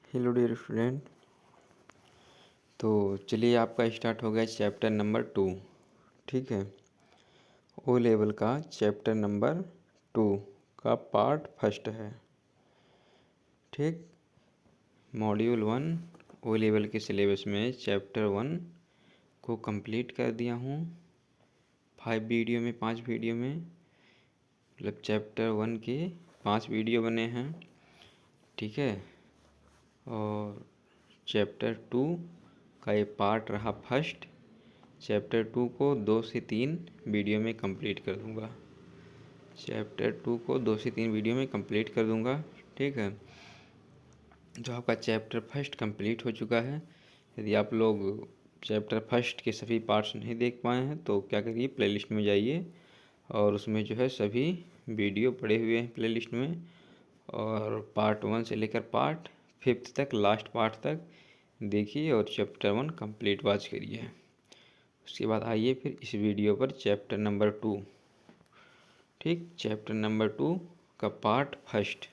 Hello dear student. तो चलिए आपका स्टार्ट हो गया चैप्टर नंबर 2। ठीक है, ओ लेवल का चैप्टर नंबर 2 का पार्ट फर्स्ट है। ठीक, मॉड्यूल 1 ओ लेवल के सिलेबस में चैप्टर 1 को कंप्लीट कर दिया हूँ 5 वीडियो में, 5 वीडियो में, मतलब चैप्टर 1 के 5 वीडियो बने हैं। ठीक है, और चैप्टर 2 का ये पार्ट रहा फर्स्ट। चैप्टर 2 को 2 से 3 वीडियो में कंप्लीट कर दूंगा। चैप्टर 2 को 2 से 3 वीडियो में कंप्लीट कर दूंगा। ठीक है, जो आपका चैप्टर फर्स्ट कंप्लीट हो चुका है। यदि आप लोग चैप्टर फर्स्ट के सभी पार्ट्स नहीं देख पाए हैं तो क्या करिए, प्लेलिस्ट में जाइए और उसमें जो है सभी वीडियो पड़े हुए हैं प्लेलिस्ट में, और पार्ट 1 से लेकर पार्ट 5 तक, लास्ट पार्ट तक देखिए और चैप्टर 1 कंप्लीट वॉच करिए। उसके बाद आइए फिर इस वीडियो पर चैप्टर नंबर 2। ठीक, चैप्टर नंबर 2 का पार्ट फर्स्ट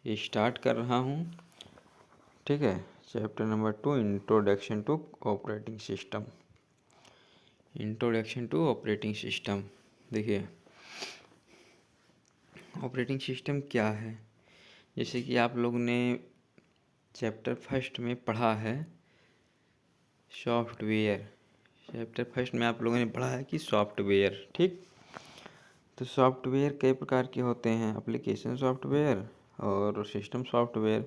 ये स्टार्ट कर रहा हूँ। ठीक है, chapter number 2, introduction to operating system. Introduction to operating system. देखिए, ऑपरेटिंग सिस्टम क्या है, जैसे कि आप लोग ने चैप्टर फर्स्ट में पढ़ा है सॉफ्टवेयर। चैप्टर फर्स्ट में आप लोगों ने पढ़ा है कि सॉफ्टवेयर। ठीक, तो सॉफ्टवेयर कई प्रकार के होते हैं, एप्लीकेशन सॉफ्टवेयर और सिस्टम सॉफ्टवेयर।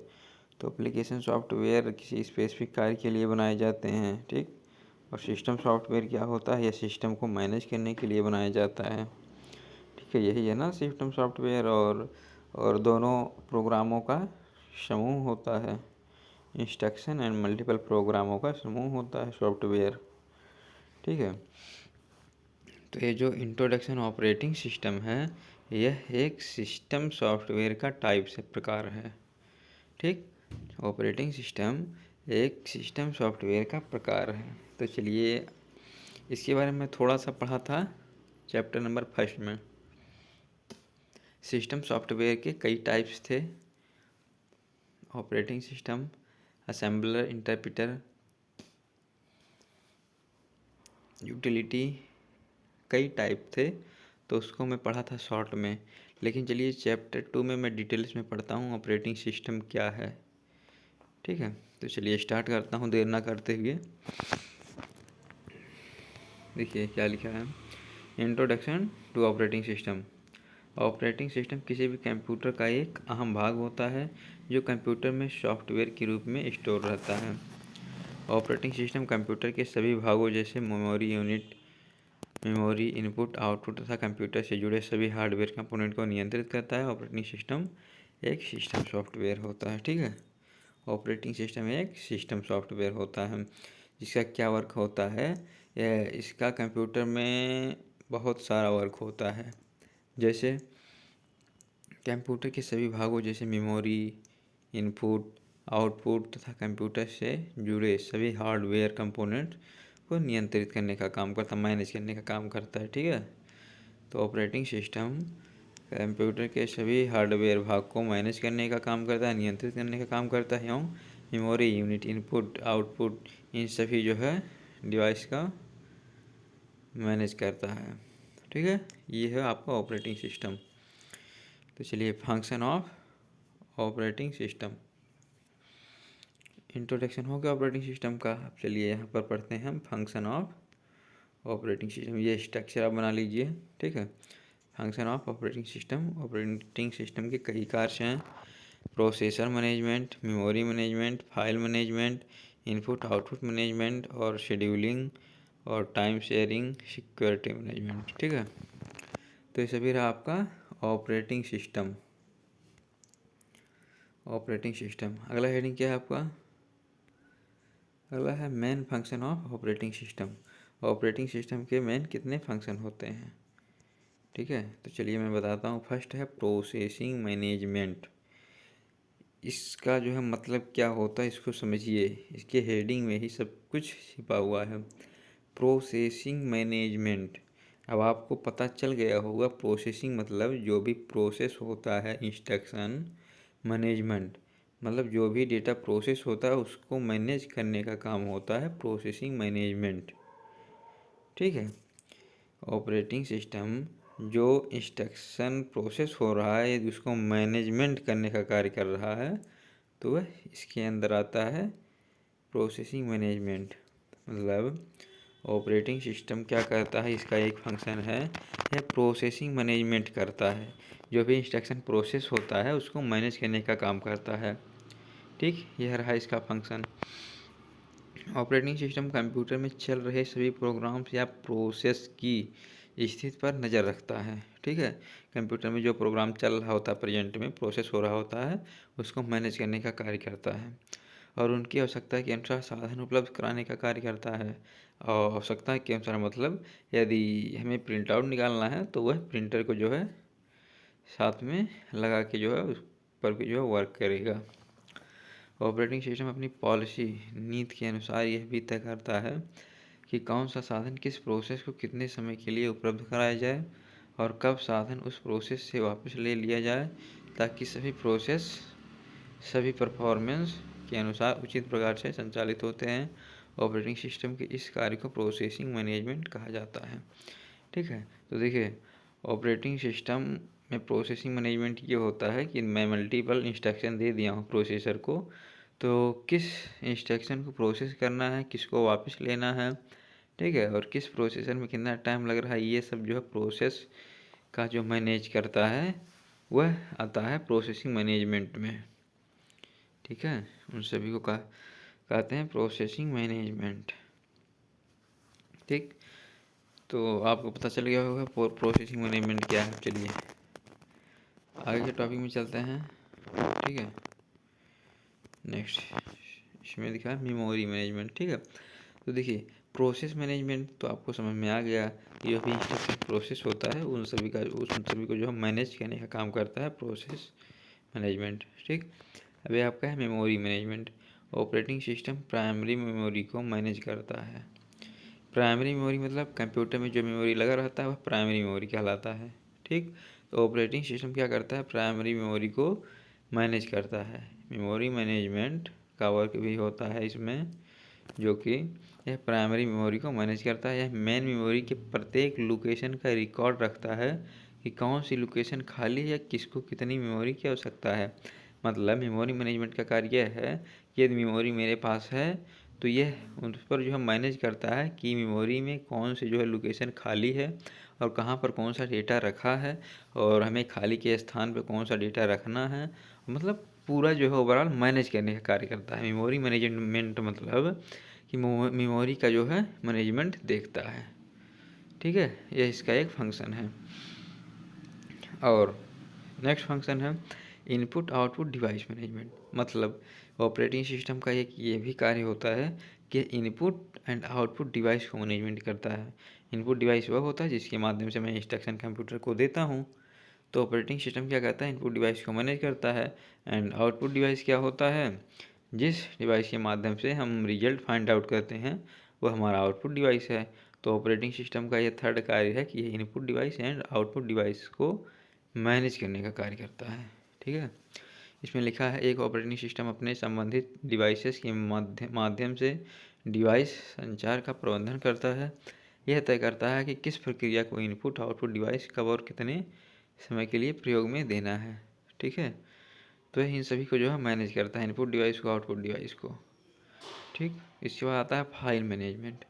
तो एप्लीकेशन सॉफ्टवेयर किसी स्पेसिफिक कार्य के लिए बनाए जाते हैं। ठीक, और सिस्टम सॉफ्टवेयर क्या होता है, यह सिस्टम को मैनेज करने के लिए बनाया जाता है। ठीक है, यही है ना सिस्टम सॉफ्टवेयर। और दोनों प्रोग्रामों का समूह होता है, इंस्ट्रक्शन एंड मल्टीपल प्रोग्रामों का समूह होता है सॉफ्टवेयर। ठीक है, तो ये जो इंट्रोडक्शन ऑपरेटिंग सिस्टम है, यह एक सिस्टम सॉफ्टवेयर का टाइप से प्रकार है। ठीक, ऑपरेटिंग सिस्टम एक सिस्टम सॉफ्टवेयर का प्रकार है। तो चलिए इसके बारे में थोड़ा सा पढ़ा था चैप्टर नंबर फर्स्ट में। सिस्टम सॉफ्टवेयर के कई टाइप्स थे, operating system, assembler, interpreter, utility, कई टाइप थे। तो उसको मैं पढ़ा था शॉर्ट में। लेकिन चलिए चैप्टर 2 में मैं डिटेल्स में पढ़ता हूँ ऑपरेटिंग सिस्टम क्या है। ठीक है, तो चलिए स्टार्ट करता हूँ देर ना करते हुए। देखिए क्या लिखा है, introduction to operating system. Operating system किसी भी कंप्यूटर का एक अहम भाग होता है जो कंप्यूटर में सॉफ्टवेयर के रूप में स्टोर रहता है। ऑपरेटिंग सिस्टम कंप्यूटर के सभी भागों जैसे memory unit, memory, input, output तथा कंप्यूटर से जुड़े सभी हार्डवेयर कंपोनेंट को नियंत्रित करता है। ऑपरेटिंग सिस्टम एक सिस्टम सॉफ्टवेयर होता है। ठीक है, ऑपरेटिंग सिस्टम एक सिस्टम सॉफ्टवेयर होता है जिसका क्या वर्क होता है, इसका कंप्यूटर में बहुत सारा वर्क होता है। जैसे कंप्यूटर के सभी भागों जैसे मेमोरी, इनपुट, आउटपुट तथा कंप्यूटर से जुड़े सभी हार्डवेयर कंपोनेंट को नियंत्रित करने का काम करता, मैनेज करने का काम करता है। ठीक है, तो ऑपरेटिंग सिस्टम कंप्यूटर के सभी हार्डवेयर भाग को मैनेज करने का काम करता है, नियंत्रित करने का काम करता है, एवं मेमोरी यूनिट, इनपुट, आउटपुट, इन सभी जो है डिवाइस का मैनेज करता है। ठीक है, ये है आपका ऑपरेटिंग सिस्टम। तो चलिए function of operating system, introduction हो गया ऑपरेटिंग सिस्टम का। अब चलिए यहाँ पर पढ़ते हैं हम फंक्शन ऑफ ऑपरेटिंग सिस्टम। ये स्ट्रक्चर आप बना लीजिए। ठीक है, function of operating system. Operating system के कई कार्य हैं, processor management, memory management, file management, input output management और शेड्यूलिंग और टाइम शेयरिंग, सिक्योरिटी मैनेजमेंट। ठीक है, तो ये सभी रहा आपका ऑपरेटिंग सिस्टम। ऑपरेटिंग सिस्टम, अगला हेडिंग क्या है आपका, अगला है main function of operating system. Operating system के मेन कितने फंक्शन होते हैं। ठीक है, तो चलिए मैं बताता हूँ। फर्स्ट है प्रोसेसिंग मैनेजमेंट। इसका जो है मतलब क्या होता है इसको समझिए, इसके हेडिंग में ही सब कुछ छिपा हुआ है। प्रोसेसिंग मैनेजमेंट, अब आपको पता चल गया होगा प्रोसेसिंग मतलब जो भी प्रोसेस होता है, इंस्ट्रक्शन, मैनेजमेंट मतलब जो भी डेटा प्रोसेस होता है उसको मैनेज करने का काम होता है प्रोसेसिंग मैनेजमेंट। ठीक है। ऑपरेटिंग सिस्टम जो इंस्ट्रक्शन प्रोसेस हो रहा है उसको मैनेजमेंट करने का कार्य कर रहा है, तो वह इसके अंदर आता है प्रोसेसिंग मैनेजमेंट। मतलब ऑपरेटिंग सिस्टम क्या करता है, इसका एक फंक्शन है, यह प्रोसेसिंग मैनेजमेंट करता है। जो भी इंस्ट्रक्शन प्रोसेस होता है उसको मैनेज करने का काम करता है। ठीक, यह रहा इसका फंक्शन। ऑपरेटिंग सिस्टम कंप्यूटर में चल रहे सभी प्रोग्राम्स या प्रोसेस की स्थिति पर नज़र रखता है। ठीक है, कंप्यूटर में जो प्रोग्राम चल रहा होता है, प्रेजेंट में प्रोसेस हो रहा होता है, उसको मैनेज करने का कार्य करता है और उनकी आवश्यकता के अनुसार साधन उपलब्ध कराने का कार्य करता है। और आवश्यकता के अनुसार मतलब यदि हमें प्रिंट आउट निकालना है तो वह प्रिंटर को जो है साथ में लगा के जो है उस पर भी जो है वर्क करेगा। ऑपरेटिंग सिस्टम अपनी पॉलिसी नीति के अनुसार यह भी तय करता है कि कौन सा साधन किस प्रोसेस को कितने समय के लिए उपलब्ध कराया जाए और कब साधन उस प्रोसेस से वापस ले लिया जाए, ताकि सभी परफॉर्मेंस के अनुसार उचित प्रकार से संचालित होते हैं। ऑपरेटिंग सिस्टम के इस कार्य को प्रोसेसिंग मैनेजमेंट कहा जाता है। ठीक है, तो देखिए ऑपरेटिंग सिस्टम में प्रोसेसिंग मैनेजमेंट ये होता है कि मैं मल्टीपल इंस्ट्रक्शन दे दिया हूँ प्रोसेसर को, तो किस इंस्ट्रक्शन को प्रोसेस करना है, किसको वापस लेना है, ठीक है, और किस प्रोसेसर में कितना टाइम लग रहा है, ये सब जो है प्रोसेस का जो मैनेज करता है वह आता है प्रोसेसिंग मैनेजमेंट में। ठीक है, उन सभी को कहते हैं प्रोसेसिंग मैनेजमेंट। ठीक, तो आपको पता चल गया होगा प्रोसेसिंग मैनेजमेंट क्या है। चलिए आगे के टॉपिक में चलते हैं। ठीक है, नेक्स्ट इसमें दिखा है मेमोरी मैनेजमेंट। ठीक है, तो देखिए प्रोसेस मैनेजमेंट तो आपको समझ में आ गया कि जो भी इंस्ट्रक्शन प्रोसेस होता है उन सभी को जो है मैनेज करने का काम करता है प्रोसेस मैनेजमेंट। ठीक, अभी आपका है memory management. Operating system primary memory को मैनेज करता है। प्राइमरी मेमोरी मतलब कंप्यूटर में जो मेमोरी लगा रहता है वह प्राइमरी मेमोरी कहलाता है। ठीक, तो ऑपरेटिंग सिस्टम क्या करता है, प्राइमरी मेमोरी को मैनेज करता है। मेमोरी मैनेजमेंट का वर्क भी होता है इसमें, जो कि यह प्राइमरी मेमोरी को मैनेज करता है। यह मेन मेमोरी के प्रत्येक लोकेशन का रिकॉर्ड रखता है कि कौन सी लोकेशन खाली है या किसको कितनी मेमोरी की आवश्यकता है। मतलब मेमोरी मैनेजमेंट का कार्य यह है कि यदि मेमोरी मेरे पास है तो यह उस पर जो है मैनेज करता है कि मेमोरी में कौन सी जो है लोकेशन खाली है और कहाँ पर कौन सा डेटा रखा है और हमें खाली के स्थान पर कौन सा डेटा रखना है। मतलब पूरा जो है ओवरऑल मैनेज करने का कार्य करता है। मेमोरी मैनेजमेंट मतलब कि मेमोरी का जो है मैनेजमेंट देखता है। ठीक है, यह इसका एक फंक्शन है। और नेक्स्ट फंक्शन है इनपुट आउटपुट डिवाइस मैनेजमेंट। मतलब ऑपरेटिंग सिस्टम का एक ये भी कार्य होता है कि इनपुट एंड आउटपुट डिवाइस को मैनेजमेंट करता है। इनपुट डिवाइस वह होता है जिसके माध्यम से मैं इंस्ट्रक्शन कंप्यूटर को देता हूँ। तो ऑपरेटिंग सिस्टम क्या करता है, इनपुट डिवाइस को मैनेज करता है। एंड आउटपुट डिवाइस क्या होता है, जिस डिवाइस के माध्यम से हम रिजल्ट फाइंड आउट करते हैं वह हमारा आउटपुट डिवाइस है। तो ऑपरेटिंग सिस्टम का यह थर्ड कार्य है कि यह input device and output device को मैनेज करने का कार्य करता है। ठीक है, इसमें लिखा है एक ऑपरेटिंग सिस्टम अपने संबंधित डिवाइसेस के माध्यम से डिवाइस संचार का प्रबंधन करता है। यह तय करता है कि किस प्रक्रिया को इनपुट आउटपुट डिवाइस कब और कितने समय के लिए प्रयोग में देना है। ठीक है, तो इन सभी को जो है मैनेज करता है, इनपुट डिवाइस को आउटपुट डिवाइस को। ठीक, इसके बाद आता है फाइल मैनेजमेंट।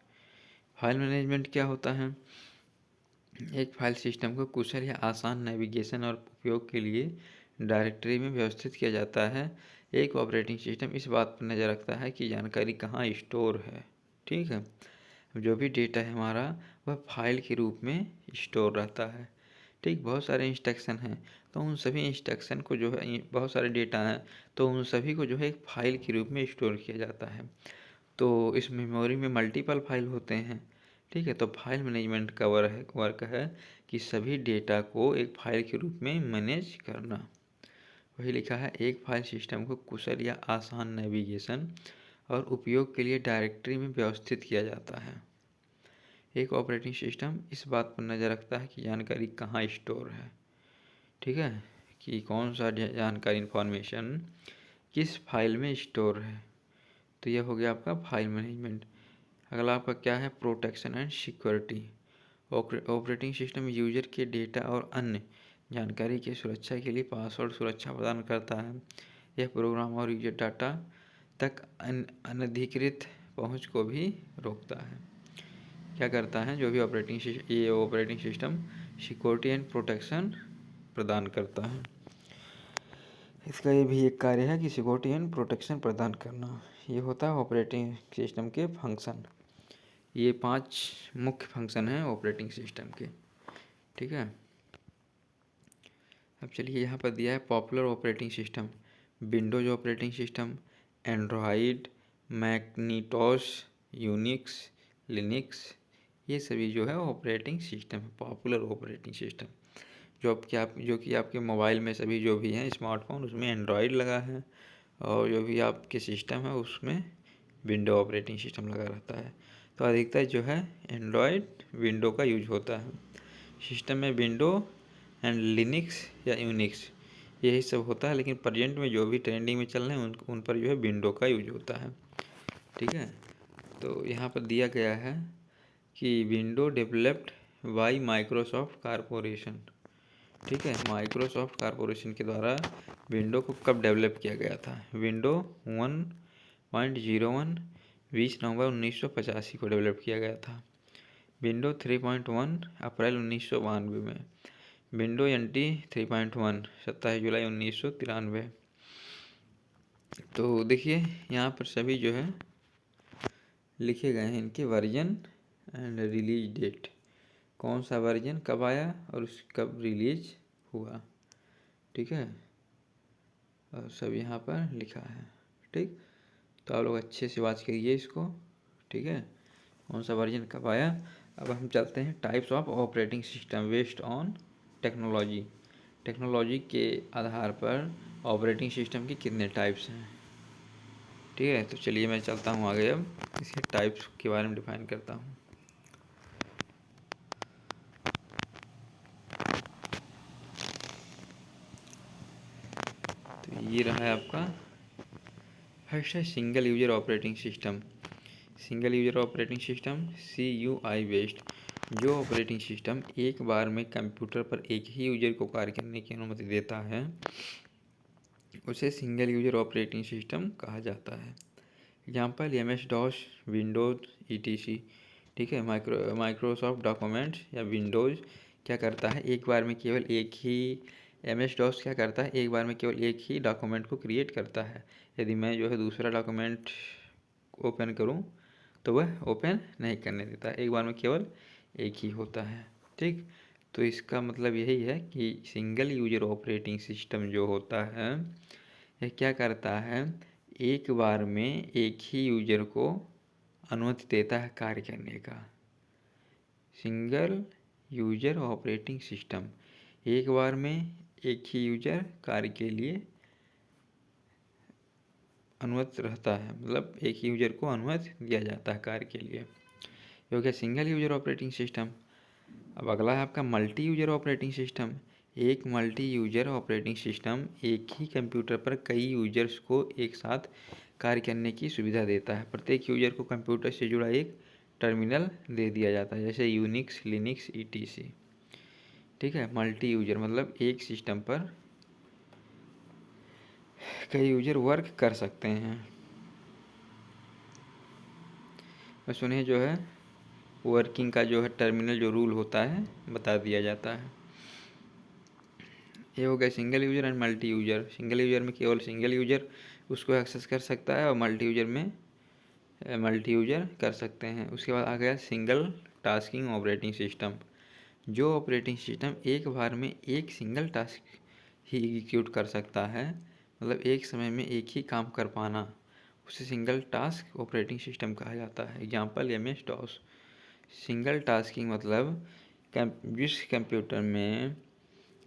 फाइल मैनेजमेंट क्या होता है, एक फाइल सिस्टम को कुशल या आसान नेविगेशन और उपयोग के लिए डायरेक्टरी में व्यवस्थित किया जाता है। एक ऑपरेटिंग सिस्टम इस बात पर नज़र रखता है कि जानकारी कहाँ स्टोर है। ठीक है, जो भी डेटा है हमारा वह फाइल के रूप में स्टोर रहता है। ठीक, बहुत सारे इंस्ट्रक्शन हैं तो उन सभी इंस्ट्रक्शन को जो है बहुत सारे डेटा हैं तो उन सभी को जो है एक फाइल के रूप में स्टोर किया जाता है। तो इस मेमोरी में मल्टीपल फाइल होते हैं। ठीक है, तो फाइल मैनेजमेंट का वर्क है कि सभी डेटा को एक फाइल के रूप में मैनेज करना। वही लिखा है एक फाइल सिस्टम को कुशल या आसान नेविगेशन और उपयोग के लिए डायरेक्टरी में व्यवस्थित किया जाता है। एक ऑपरेटिंग सिस्टम इस बात पर नज़र रखता है कि जानकारी कहाँ स्टोर है। ठीक है, कि कौन सा जानकारी इन्फॉर्मेशन किस फाइल में स्टोर है। तो यह हो गया आपका फाइल मैनेजमेंट। अगला आपका क्या है, protection and security. Operating system user के डेटा और अन्य जानकारी की सुरक्षा के लिए पासवर्ड सुरक्षा प्रदान करता है। यह प्रोग्राम और यूजर डाटा तक अनधिकृत पहुंच को भी रोकता है। क्या करता है, जो भी operating system security and protection प्रदान करता है। इसका ये भी एक कार्य है कि सिक्योरिटी एंड प्रोटेक्शन प्रदान करना। ये होता है ऑपरेटिंग सिस्टम के फंक्शन। ये 5 मुख्य फंक्शन हैं ऑपरेटिंग सिस्टम के, ठीक है। अब चलिए यहाँ पर दिया है popular operating system, Windows operating system, Android, Macintosh, Unix, Linux. ये सभी जो है ऑपरेटिंग सिस्टम है, पॉपुलर ऑपरेटिंग सिस्टम। जो कि आपके मोबाइल में सभी जो भी हैं स्मार्टफोन, उसमें एंड्रॉयड लगा है, और जो भी आपके सिस्टम है उसमें विंडो ऑपरेटिंग सिस्टम लगा रहता है। तो अधिकतर जो है एंड्रॉयड विंडो का यूज होता है। सिस्टम में विंडो एंड लिनक्स या यूनिक्स यही सब होता है, लेकिन प्रेजेंट में जो भी ट्रेंडिंग में चल रहे हैं उन पर जो है विंडो का यूज होता है, ठीक है। तो यहाँ पर दिया गया है कि window developed by Microsoft corporation, ठीक है। माइक्रोसॉफ्ट कॉरपोरेशन के द्वारा विंडो को कब डेवलप किया गया था। विंडो 1.01 20 नवंबर 1985 को डेवलप किया गया था। विंडो 3.1 अप्रैल 1992 में। विंडो NT 3.1 27 जुलाई 1993। तो देखिए यहाँ पर सभी जो है लिखे गए हैं इनके वर्जन एंड रिलीज डेट, कौन सा वर्जन कब आया और उस कब रिलीज हुआ, ठीक है। और सब यहाँ पर लिखा है, ठीक। तो आप लोग अच्छे से वाच करिए इसको, ठीक है, कौन सा वर्जन कब आया। अब हम चलते हैं types of operating system based on technology. Technology के आधार पर ऑपरेटिंग सिस्टम के कितने टाइप्स हैं, ठीक है। तो चलिए मैं चलता हूँ आगे, अब इसके टाइप्स के बारे में डिफाइन करता हूँ। तो ये रहा है आपका फर्स्ट है single user operating system. Single user operating system CUI based, जो ऑपरेटिंग सिस्टम एक बार में कंप्यूटर पर एक ही यूजर को कार्य करने की अनुमति देता है उसे सिंगल यूजर ऑपरेटिंग सिस्टम कहा जाता है। एग्जाम्पल MS-DOS, विंडोज ETC, ठीक है। माइक्रोसॉफ्ट डॉक्यूमेंट्स या विंडोज क्या करता है, एक बार में केवल एक ही MS-DOS क्या करता है, एक बार में केवल एक ही डॉक्यूमेंट को क्रिएट करता है। यदि मैं जो है दूसरा डॉक्यूमेंट ओपन करूं तो वह ओपन नहीं करने देता, एक बार में केवल एक ही होता है, ठीक। तो इसका मतलब यही है कि सिंगल यूजर ऑपरेटिंग सिस्टम जो होता है यह क्या करता है, एक बार में एक ही यूजर को अनुमति देता है कार्य करने का। सिंगल यूजर ऑपरेटिंग सिस्टम एक बार में एक ही यूजर कार्य के लिए अनुमति रहता है, मतलब एक ही यूजर को अनुमति दिया जाता है कार्य के लिए, ये हो गया सिंगल यूजर ऑपरेटिंग सिस्टम। अब अगला है आपका मल्टी यूजर ऑपरेटिंग सिस्टम। एक मल्टी यूजर ऑपरेटिंग सिस्टम एक ही कंप्यूटर पर कई यूजर्स को एक साथ कार्य करने की सुविधा देता है। प्रत्येक यूजर को कंप्यूटर से जुड़ा एक टर्मिनल दे दिया जाता है, जैसे यूनिक्स, लिनक्स, ETC, ठीक है। मल्टी यूजर मतलब एक सिस्टम पर कई यूजर वर्क कर सकते हैं। बस उन्हें जो है वर्किंग का जो है टर्मिनल जो रूल होता है बता दिया जाता है। ये हो गया single user and multi user. Single user में केवल सिंगल यूजर उसको एक्सेस कर सकता है और मल्टी यूजर में मल्टी यूजर कर सकते हैं। उसके बाद आ गया सिंगल टास्किंग ऑपरेटिंग सिस्टम। जो ऑपरेटिंग सिस्टम एक बार में एक सिंगल टास्क ही एग्जीक्यूट कर सकता है, मतलब एक समय में एक ही काम कर पाना, उसे सिंगल टास्क ऑपरेटिंग सिस्टम कहा जाता है। Example MS-DOS। सिंगल टास्किंग मतलब जिस कंप्यूटर में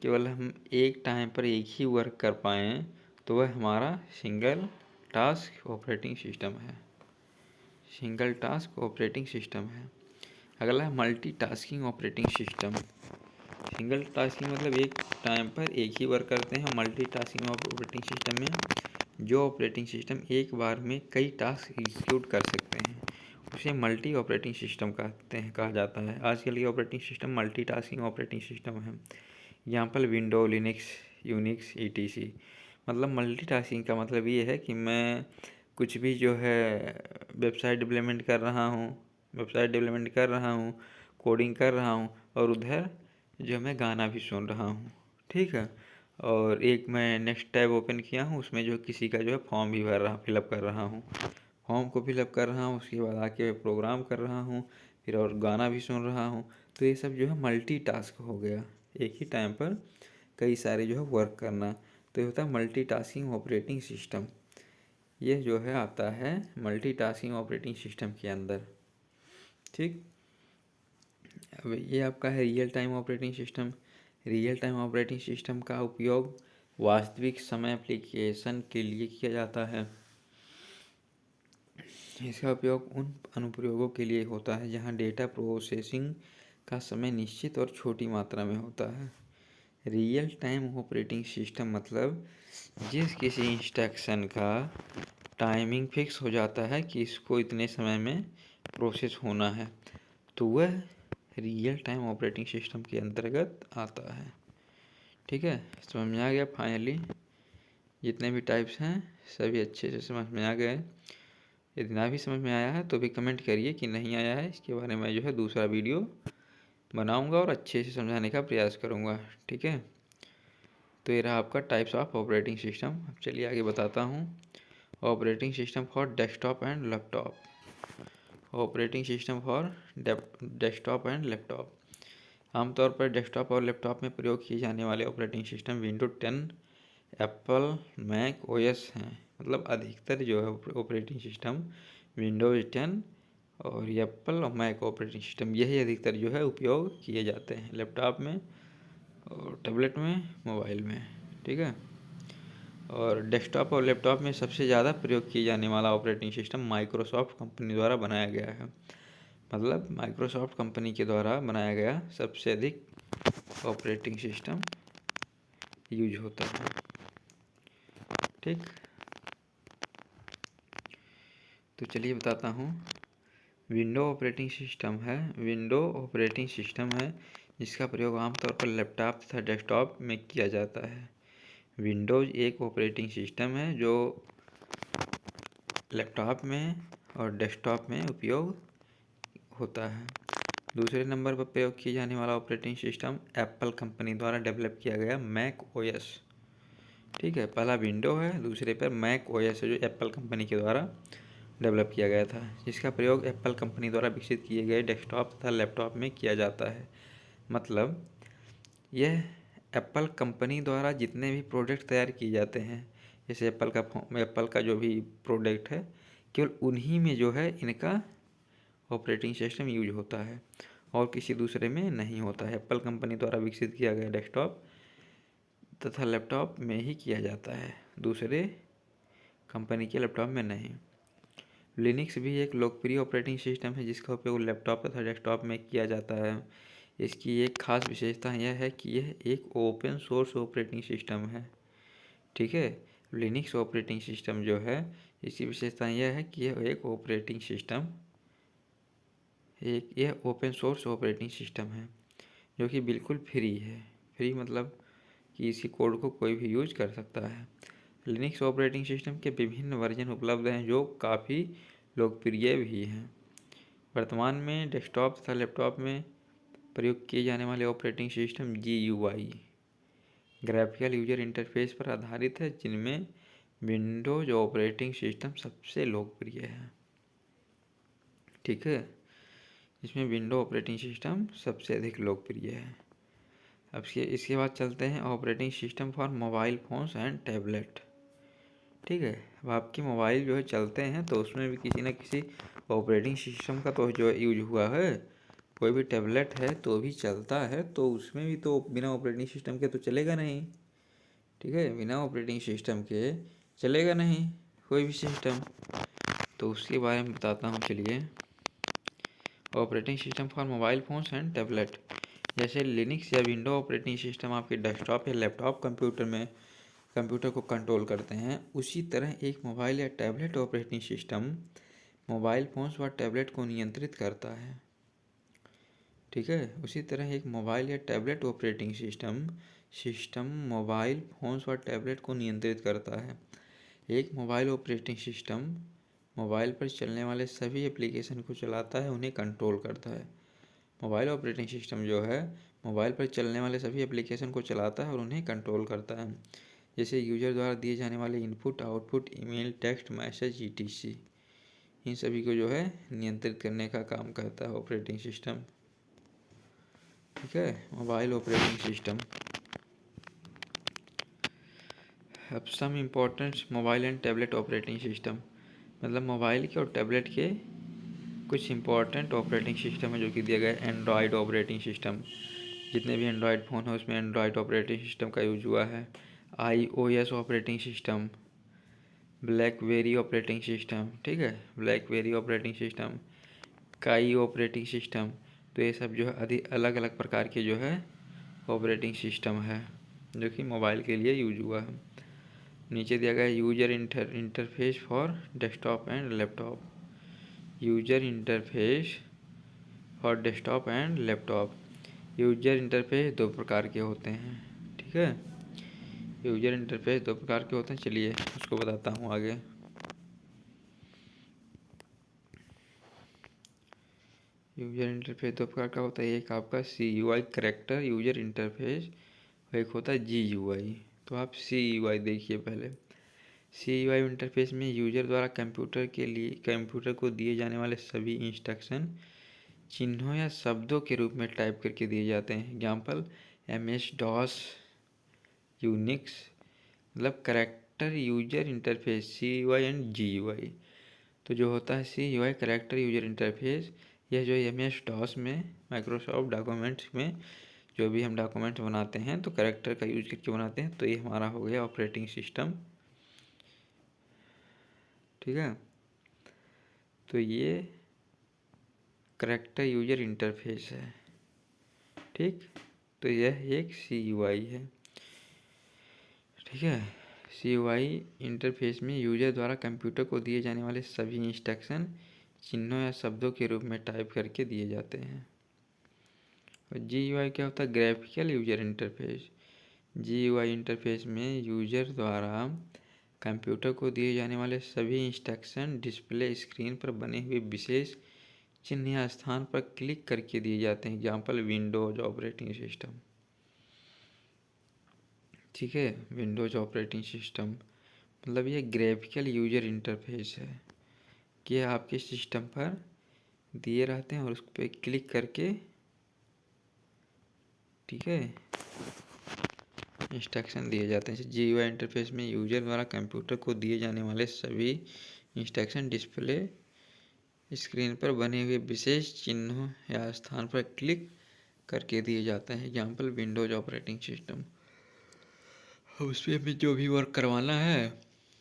केवल हम एक टाइम पर एक ही वर्क कर पाएँ तो वह हमारा सिंगल टास्क ऑपरेटिंग सिस्टम है, सिंगल टास्क ऑपरेटिंग सिस्टम है। अगला है multi tasking operating system. Single tasking मतलब एक टाइम पर एक ही वर्क करते हैं। मल्टी टास्किंग ऑपरेटिंग सिस्टम में जो ऑपरेटिंग सिस्टम एक बार में कई टास्क एग्जीक्यूट कर सकते हैं उसे मल्टी ऑपरेटिंग सिस्टम कहा जाता है। आजकल ये operating system multitasking operating system है। Example Windows, Linux, Unix, etc. मतलब मल्टीटास्किंग का मतलब ये है कि मैं कुछ भी जो है वेबसाइट डेवलपमेंट कर रहा हूँ, कोडिंग कर रहा हूँ और उधर जो मैं गाना भी सुन रहा हूँ, ठीक है। और एक मैं नेक्स्ट टैब ओपन किया हूँ, उसमें जो किसी का जो है फॉर्म भी फिलअप कर रहा हूँ, फॉर्म को फिलअप कर रहा हूँ, उसके बाद आके प्रोग्राम कर रहा हूँ, फिर और गाना भी सुन रहा हूँ। तो ये सब जो है मल्टीटास्क हो गया, एक ही टाइम पर कई सारे जो है वर्क करना। तो ये होता है मल्टीटास्किंग ऑपरेटिंग सिस्टम। ये जो है आता है मल्टीटास्किंग ऑपरेटिंग सिस्टम के अंदर, ठीक। अब ये आपका है real time operating system. Real time operating system का उपयोग वास्तविक समय एप्लीकेशन के लिए किया जाता है। इसका उपयोग उन अनुप्रयोगों के लिए होता है जहां डेटा प्रोसेसिंग का समय निश्चित और छोटी मात्रा में होता है। रियल टाइम ऑपरेटिंग सिस्टम मतलब जिस किसी इंस्ट्रक्शन का टाइमिंग फिक्स हो जाता है कि इसको इतने समय में प्रोसेस होना है, तो वह रियल टाइम ऑपरेटिंग सिस्टम के अंतर्गत आता है, ठीक है। समझ में आ गया? फाइनली जितने भी टाइप्स हैं सभी अच्छे से समझ में आ गए। यदि ना भी समझ में आया है तो भी कमेंट करिए कि नहीं आया है, इसके बारे में जो है दूसरा वीडियो बनाऊंगा और अच्छे से समझाने का प्रयास करूंगा, ठीक है। तो ये रहा आपका टाइप्स ऑफ ऑपरेटिंग सिस्टम। अब चलिए आगे बताता हूँ। Operating system for desktop and laptop. Operating system for desktop and laptop. आमतौर पर डेस्कटॉप और लैपटॉप में प्रयोग किए जाने वाले operating system window 10, Apple Mac OS हैं। मतलब अधिकतर जो है ऑपरेटिंग सिस्टम विंडोज 10 और एप्पल और मैक ऑपरेटिंग सिस्टम यही अधिकतर जो है उपयोग किए जाते हैं लैपटॉप में और टैबलेट में, मोबाइल में, ठीक है। और डेस्कटॉप और लैपटॉप में सबसे ज़्यादा प्रयोग किए जाने वाला ऑपरेटिंग सिस्टम माइक्रोसॉफ्ट कंपनी द्वारा बनाया गया है। मतलब माइक्रोसॉफ्ट कंपनी के द्वारा बनाया गया सबसे अधिक ऑपरेटिंग सिस्टम यूज होता है, ठीक। तो चलिए बताता हूँ। विंडो ऑपरेटिंग सिस्टम है जिसका प्रयोग आमतौर पर लैपटॉप तथा डेस्कटॉप में किया जाता है। विंडोज़ एक ऑपरेटिंग सिस्टम है जो लैपटॉप में और डेस्कटॉप में उपयोग होता है। दूसरे नंबर पर प्रयोग किए जाने वाला ऑपरेटिंग सिस्टम एप्पल कंपनी द्वारा डेवलप किया गया मैक ओएस, ठीक है। पहला विंडो है, दूसरे पर मैक ओएस है जो एप्पल कंपनी के द्वारा डेवलप किया गया था, जिसका प्रयोग एप्पल कंपनी द्वारा विकसित किए गए डेस्कटॉप तथा लैपटॉप में किया जाता है। मतलब यह एप्पल कंपनी द्वारा जितने भी प्रोडक्ट तैयार किए जाते हैं, जैसे एप्पल का जो भी प्रोडक्ट है, केवल उन्हीं में जो है इनका ऑपरेटिंग सिस्टम यूज होता है और किसी दूसरे में नहीं होता है। एप्पल कंपनी द्वारा विकसित किया गया डेस्कटॉप तथा लैपटॉप में ही किया जाता है, दूसरे कंपनी के लैपटॉप में नहीं। लिनक्स भी एक लोकप्रिय ऑपरेटिंग सिस्टम है जिसका उपयोग लैपटॉप तथा डेस्कटॉप में किया जाता है। इसकी एक खास विशेषता यह है कि यह एक ओपन सोर्स ऑपरेटिंग सिस्टम है, ठीक है। लिनक्स ऑपरेटिंग सिस्टम जो है इसकी विशेषता यह है कि यह ओपन सोर्स ऑपरेटिंग सिस्टम है जो कि बिल्कुल फ्री है। फ्री मतलब कि इसी कोड को कोई भी यूज कर सकता है। लिनक्स ऑपरेटिंग सिस्टम के विभिन्न वर्जन उपलब्ध हैं जो काफ़ी लोकप्रिय भी हैं। वर्तमान में डेस्कटॉप तथा लैपटॉप में प्रयोग किए जाने वाले operating system GUI graphical user interface पर आधारित है, जिनमें विंडोज ऑपरेटिंग सिस्टम सबसे लोकप्रिय है, ठीक है। इसमें विंडो ऑपरेटिंग सिस्टम सबसे अधिक लोकप्रिय है। अब इसके बाद चलते हैं operating system for mobile phones and tablet, ठीक है। अब आपके मोबाइल जो है चलते हैं तो उसमें भी किसी न किसी ऑपरेटिंग सिस्टम का तो जो है यूज हुआ है। कोई भी टैबलेट है तो भी चलता है, तो उसमें भी तो बिना ऑपरेटिंग सिस्टम के तो चलेगा नहीं, ठीक है। बिना ऑपरेटिंग सिस्टम के चलेगा नहीं कोई भी सिस्टम। तो उसके बारे में बताता हूँ, चलिए। Operating system for mobile phones and tablet, जैसे लिनक्स या विंडो ऑपरेटिंग सिस्टम आपके डेस्कटॉप या लैपटॉप कंप्यूटर में कंप्यूटर को कंट्रोल करते हैं, उसी तरह एक मोबाइल या tablet operating system mobile phones व टैबलेट को नियंत्रित करता है। ठीक है, उसी तरह एक मोबाइल या tablet operating system mobile phones व टैबलेट को नियंत्रित करता है। एक मोबाइल ऑपरेटिंग सिस्टम मोबाइल पर चलने वाले सभी एप्लीकेशन को चलाता है, उन्हें कंट्रोल करता है। मोबाइल ऑपरेटिंग सिस्टम जो है मोबाइल पर चलने वाले सभी एप्लीकेशन को चलाता है और उन्हें कंट्रोल करता है, जैसे यूजर द्वारा दिए जाने वाले input, output, email, text message etc। इन सभी को जो है नियंत्रित करने का काम करता है ऑपरेटिंग सिस्टम। ठीक है, मोबाइल ऑपरेटिंग सिस्टम। अब some important mobile and tablet operating system, मतलब मोबाइल के और टैबलेट के कुछ इंपॉर्टेंट ऑपरेटिंग सिस्टम है जो कि दिया गया है। एंड्रॉयड ऑपरेटिंग सिस्टम, जितने भी एंड्रॉयड फ़ोन है उसमें एंड्रॉयड ऑपरेटिंग सिस्टम का यूज हुआ है। iOS operating system, blackberry operating system, ठीक है, ब्लैकबेरी ऑपरेटिंग सिस्टम, काई ऑपरेटिंग सिस्टम। तो ये सब जो है अधिक अलग अलग प्रकार के जो है ऑपरेटिंग सिस्टम है जो कि मोबाइल के लिए यूज हुआ है। नीचे दिया गया है user interface for desktop and laptop. User interface for desktop and laptop. User interface दो प्रकार के होते हैं। ठीक है, यूजर इंटरफेस दो प्रकार के होते हैं, चलिए उसको बताता हूँ आगे। यूजर इंटरफेस दो प्रकार का होता है, एक आपका CUI करेक्टर यूजर इंटरफेस और एक होता है GUI। तो आप CUI देखिए पहले। CUI इंटरफेस में यूजर द्वारा कंप्यूटर को दिए जाने वाले सभी इंस्ट्रक्शन चिन्हों या शब्दों के रूप में टाइप करके दिए जाते हैं। एग्जाम्पल MS-DOS, यूनिक्स, मतलब character user interface CUI and GUI। तो जो होता है CUI करेक्टर यूजर इंटरफेस, यह जो MS-DOS में माइक्रोसॉफ्ट डॉक्यूमेंट्स में जो भी हम डॉक्यूमेंट बनाते हैं तो करेक्टर का यूज करके बनाते हैं, तो ये हमारा हो गया ऑपरेटिंग सिस्टम। ठीक है, तो ये करेक्टर यूजर इंटरफेस है। ठीक, तो यह एक CUI है। ठीक है, CUI इंटरफेस में यूजर द्वारा कंप्यूटर को दिए जाने वाले सभी इंस्ट्रक्शन चिन्हों या शब्दों के रूप में टाइप करके दिए जाते हैं। और GUI क्या होता है? Graphical user interface. GUI interface में यूजर द्वारा कंप्यूटर को दिए जाने वाले सभी इंस्ट्रक्शन डिस्प्ले स्क्रीन पर बने हुए विशेष चिन्ह या स्थान पर क्लिक करके दिए जाते हैं। Example Windows operating system. ठीक है, विंडोज ऑपरेटिंग सिस्टम मतलब ये ग्राफिकल यूजर इंटरफेस है कि आपके सिस्टम पर दिए रहते हैं और उस पर क्लिक करके, ठीक है, इंस्ट्रक्शन दिए जाते हैं। GUI इंटरफेस में यूजर द्वारा कंप्यूटर को दिए जाने वाले सभी इंस्ट्रक्शन डिस्प्ले स्क्रीन पर बने हुए विशेष चिन्हों या स्थान पर क्लिक करके दिए जाते हैं। Example Windows operating system. उस पर हमें जो भी वर्क करवाना है,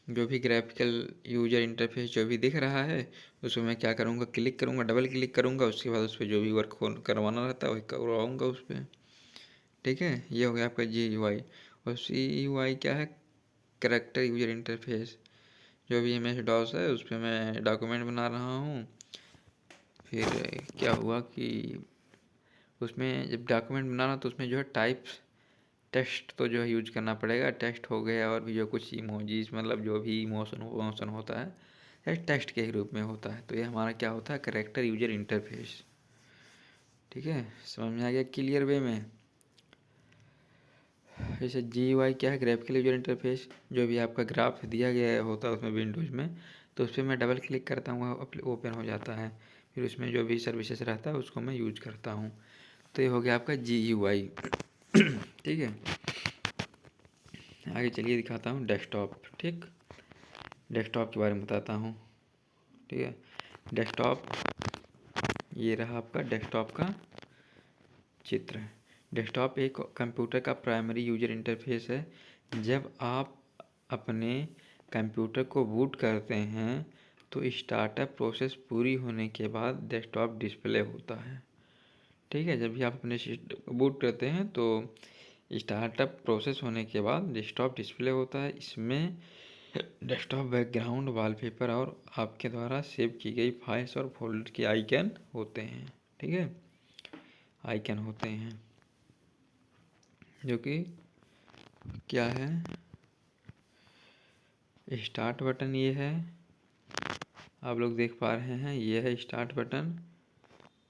जो भी ग्राफिकल यूजर इंटरफेस जो भी दिख रहा है उसमें मैं क्या करूँगा, क्लिक करूँगा, डबल क्लिक करूँगा, उसके बाद उस पर जो भी वर्क करवाना रहता है वही करवाऊँगा उस पर। ठीक है, ये हो गया आपका GUI। और CUI क्या है? Character user interface. जो भी MS-DOS है उस पर मैं डॉक्यूमेंट बना रहा हूँ, फिर क्या हुआ कि उसमें जब डॉक्यूमेंट बनाना तो उसमें जो है टाइप्स टेक्स्ट तो जो है यूज करना पड़ेगा। टेक्स्ट हो गया और भी जो कुछ इमोजीज, मतलब जो भी इमोशन होता है टेक्स्ट के ही रूप में होता है। तो ये हमारा क्या होता है? Character user interface. ठीक है, समझ में आ गया क्लियर वे में? जैसे GUI क्या है? Graphical user interface. जो भी आपका ग्राफ दिया गया होता है उसमें विंडोज में, तो उस पर मैं डबल क्लिक करता हूँ, ओपन हो जाता है, फिर उसमें जो भी सर्विसेज रहता है उसको मैं यूज करता हूँ। तो ये हो गया आपका GUI। ठीक है, आगे चलिए दिखाता हूँ डेस्कटॉप। ठीक, डेस्कटॉप के बारे में बताता हूँ। ठीक है, डेस्कटॉप, ये रहा आपका डेस्कटॉप का चित्र। डेस्कटॉप एक कंप्यूटर का प्राइमरी यूजर इंटरफेस है। जब आप अपने कंप्यूटर को बूट करते हैं तो स्टार्टअप प्रोसेस पूरी होने के बाद डेस्कटॉप डिस्प्ले होता है। ठीक है, जब भी आप अपने सिस्टम को बूट करते हैं तो स्टार्टअप प्रोसेस होने के बाद डेस्कटॉप डिस्प्ले होता है। इसमें डेस्कटॉप बैकग्राउंड, वॉलपेपर और आपके द्वारा सेव की गई फाइल्स और फोल्डर के आइकन होते हैं। ठीक है, आइकन होते हैं जो कि क्या है, स्टार्ट बटन ये है, आप लोग देख पा रहे हैं, ये है स्टार्ट बटन।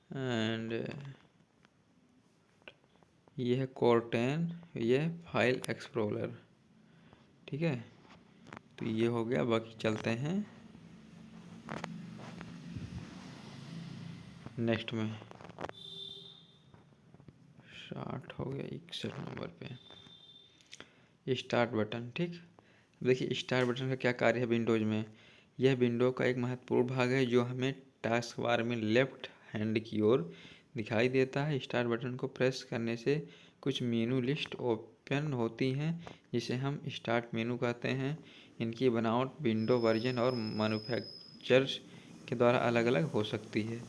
एंड ये है कोर10, ये है फाइल एक्सप्लोरर। ठीक है, तो ये हो गया। बाकी चलते हैं नेक्स्ट में। स्टार्ट हो गया 61 नंबर पे स्टार्ट बटन। ठीक, देखिए स्टार्ट बटन का क्या कार्य है विंडोज़ में। यह विंडो का एक महत्वपूर्ण भाग है जो हमें टास्क बार में लेफ्ट हैंड की ओर दिखाई देता है। स्टार्ट बटन को प्रेस करने से कुछ मेनू लिस्ट ओपन होती हैं जिसे हम स्टार्ट मेनू कहते हैं। इनकी बनावट विंडो वर्जन और मैन्युफैक्चरर्स के द्वारा अलग अलग हो सकती है।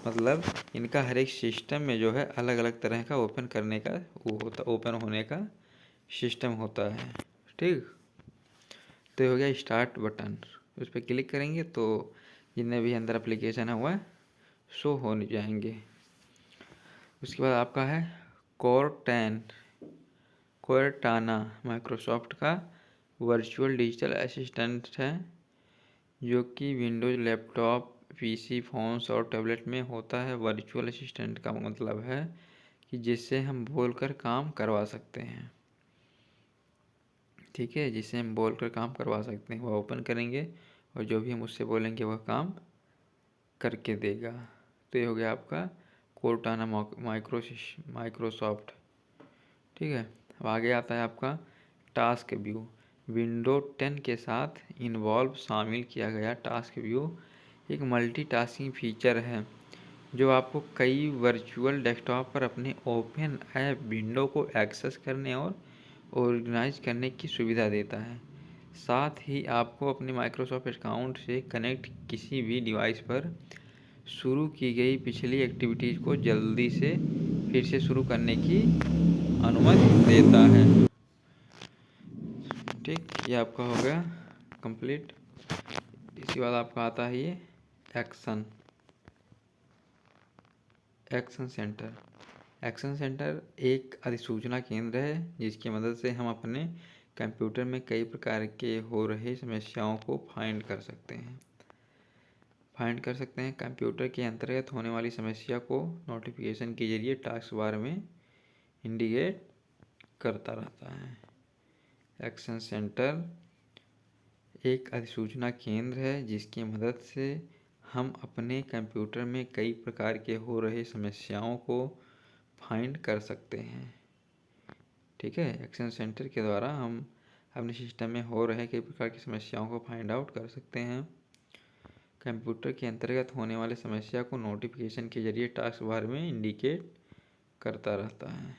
मतलब इनका हर एक सिस्टम में जो है अलग अलग तरह का ओपन करने का वो होता, ओपन होने का सिस्टम होता है। ठीक, तो ये हो गया स्टार्ट बटन। उस पर क्लिक करेंगे तो जितने भी अंदर एप्लीकेशन है वह शो हो जाएंगे। उसके बाद आपका है कोर्टाना माइक्रोसॉफ्ट का वर्चुअल डिजिटल असिस्टेंट है जो कि विंडोज लैपटॉप, पीसी, फोन्स और टैबलेट में होता है। वर्चुअल असिस्टेंट का मतलब है कि जिससे हम बोलकर काम करवा सकते हैं। ठीक है, जिससे हम बोलकर काम करवा सकते हैं। वह ओपन करेंगे और जो भी हम उससे बोलेंगे वह काम करके देगा। तो ये हो गया आपका कोर्टाना माइक्रोसॉफ्ट। ठीक है, अब आगे आता है आपका टास्क व्यू। विंडो 10 के साथ इन्वॉल्व शामिल किया गया टास्क व्यू एक मल्टीटास्किंग फीचर है जो आपको कई वर्चुअल डेस्कटॉप पर अपने ओपन ऐप विंडो को एक्सेस करने और ऑर्गेनाइज करने की सुविधा देता है। साथ ही आपको अपने माइक्रोसॉफ्ट अकाउंट से कनेक्ट किसी भी डिवाइस पर शुरू की गई पिछली एक्टिविटीज़ को जल्दी से फिर से शुरू करने की अनुमति देता है। ठीक, ये आपका हो गया कंप्लीट। इसके बाद आपका आता है ये एक्शन सेंटर। एक्शन सेंटर एक अधिसूचना केंद्र है जिसकी मदद से हम अपने कंप्यूटर में कई प्रकार के हो रहे समस्याओं को फाइंड कर सकते हैं। कंप्यूटर के अंतर्गत होने वाली समस्या को नोटिफिकेशन के जरिए टास्क बार में इंडिकेट करता रहता है। एक्शन सेंटर एक अधिसूचना केंद्र है जिसकी मदद से हम अपने कंप्यूटर में कई प्रकार के हो रहे समस्याओं को फाइंड कर सकते हैं। ठीक है, एक्शन सेंटर के द्वारा हम अपने सिस्टम में हो रहे कई प्रकार की समस्याओं को फाइंड आउट कर सकते हैं। कंप्यूटर के अंतर्गत होने वाले समस्या को नोटिफिकेशन के जरिए टास्क बार में इंडिकेट करता रहता है।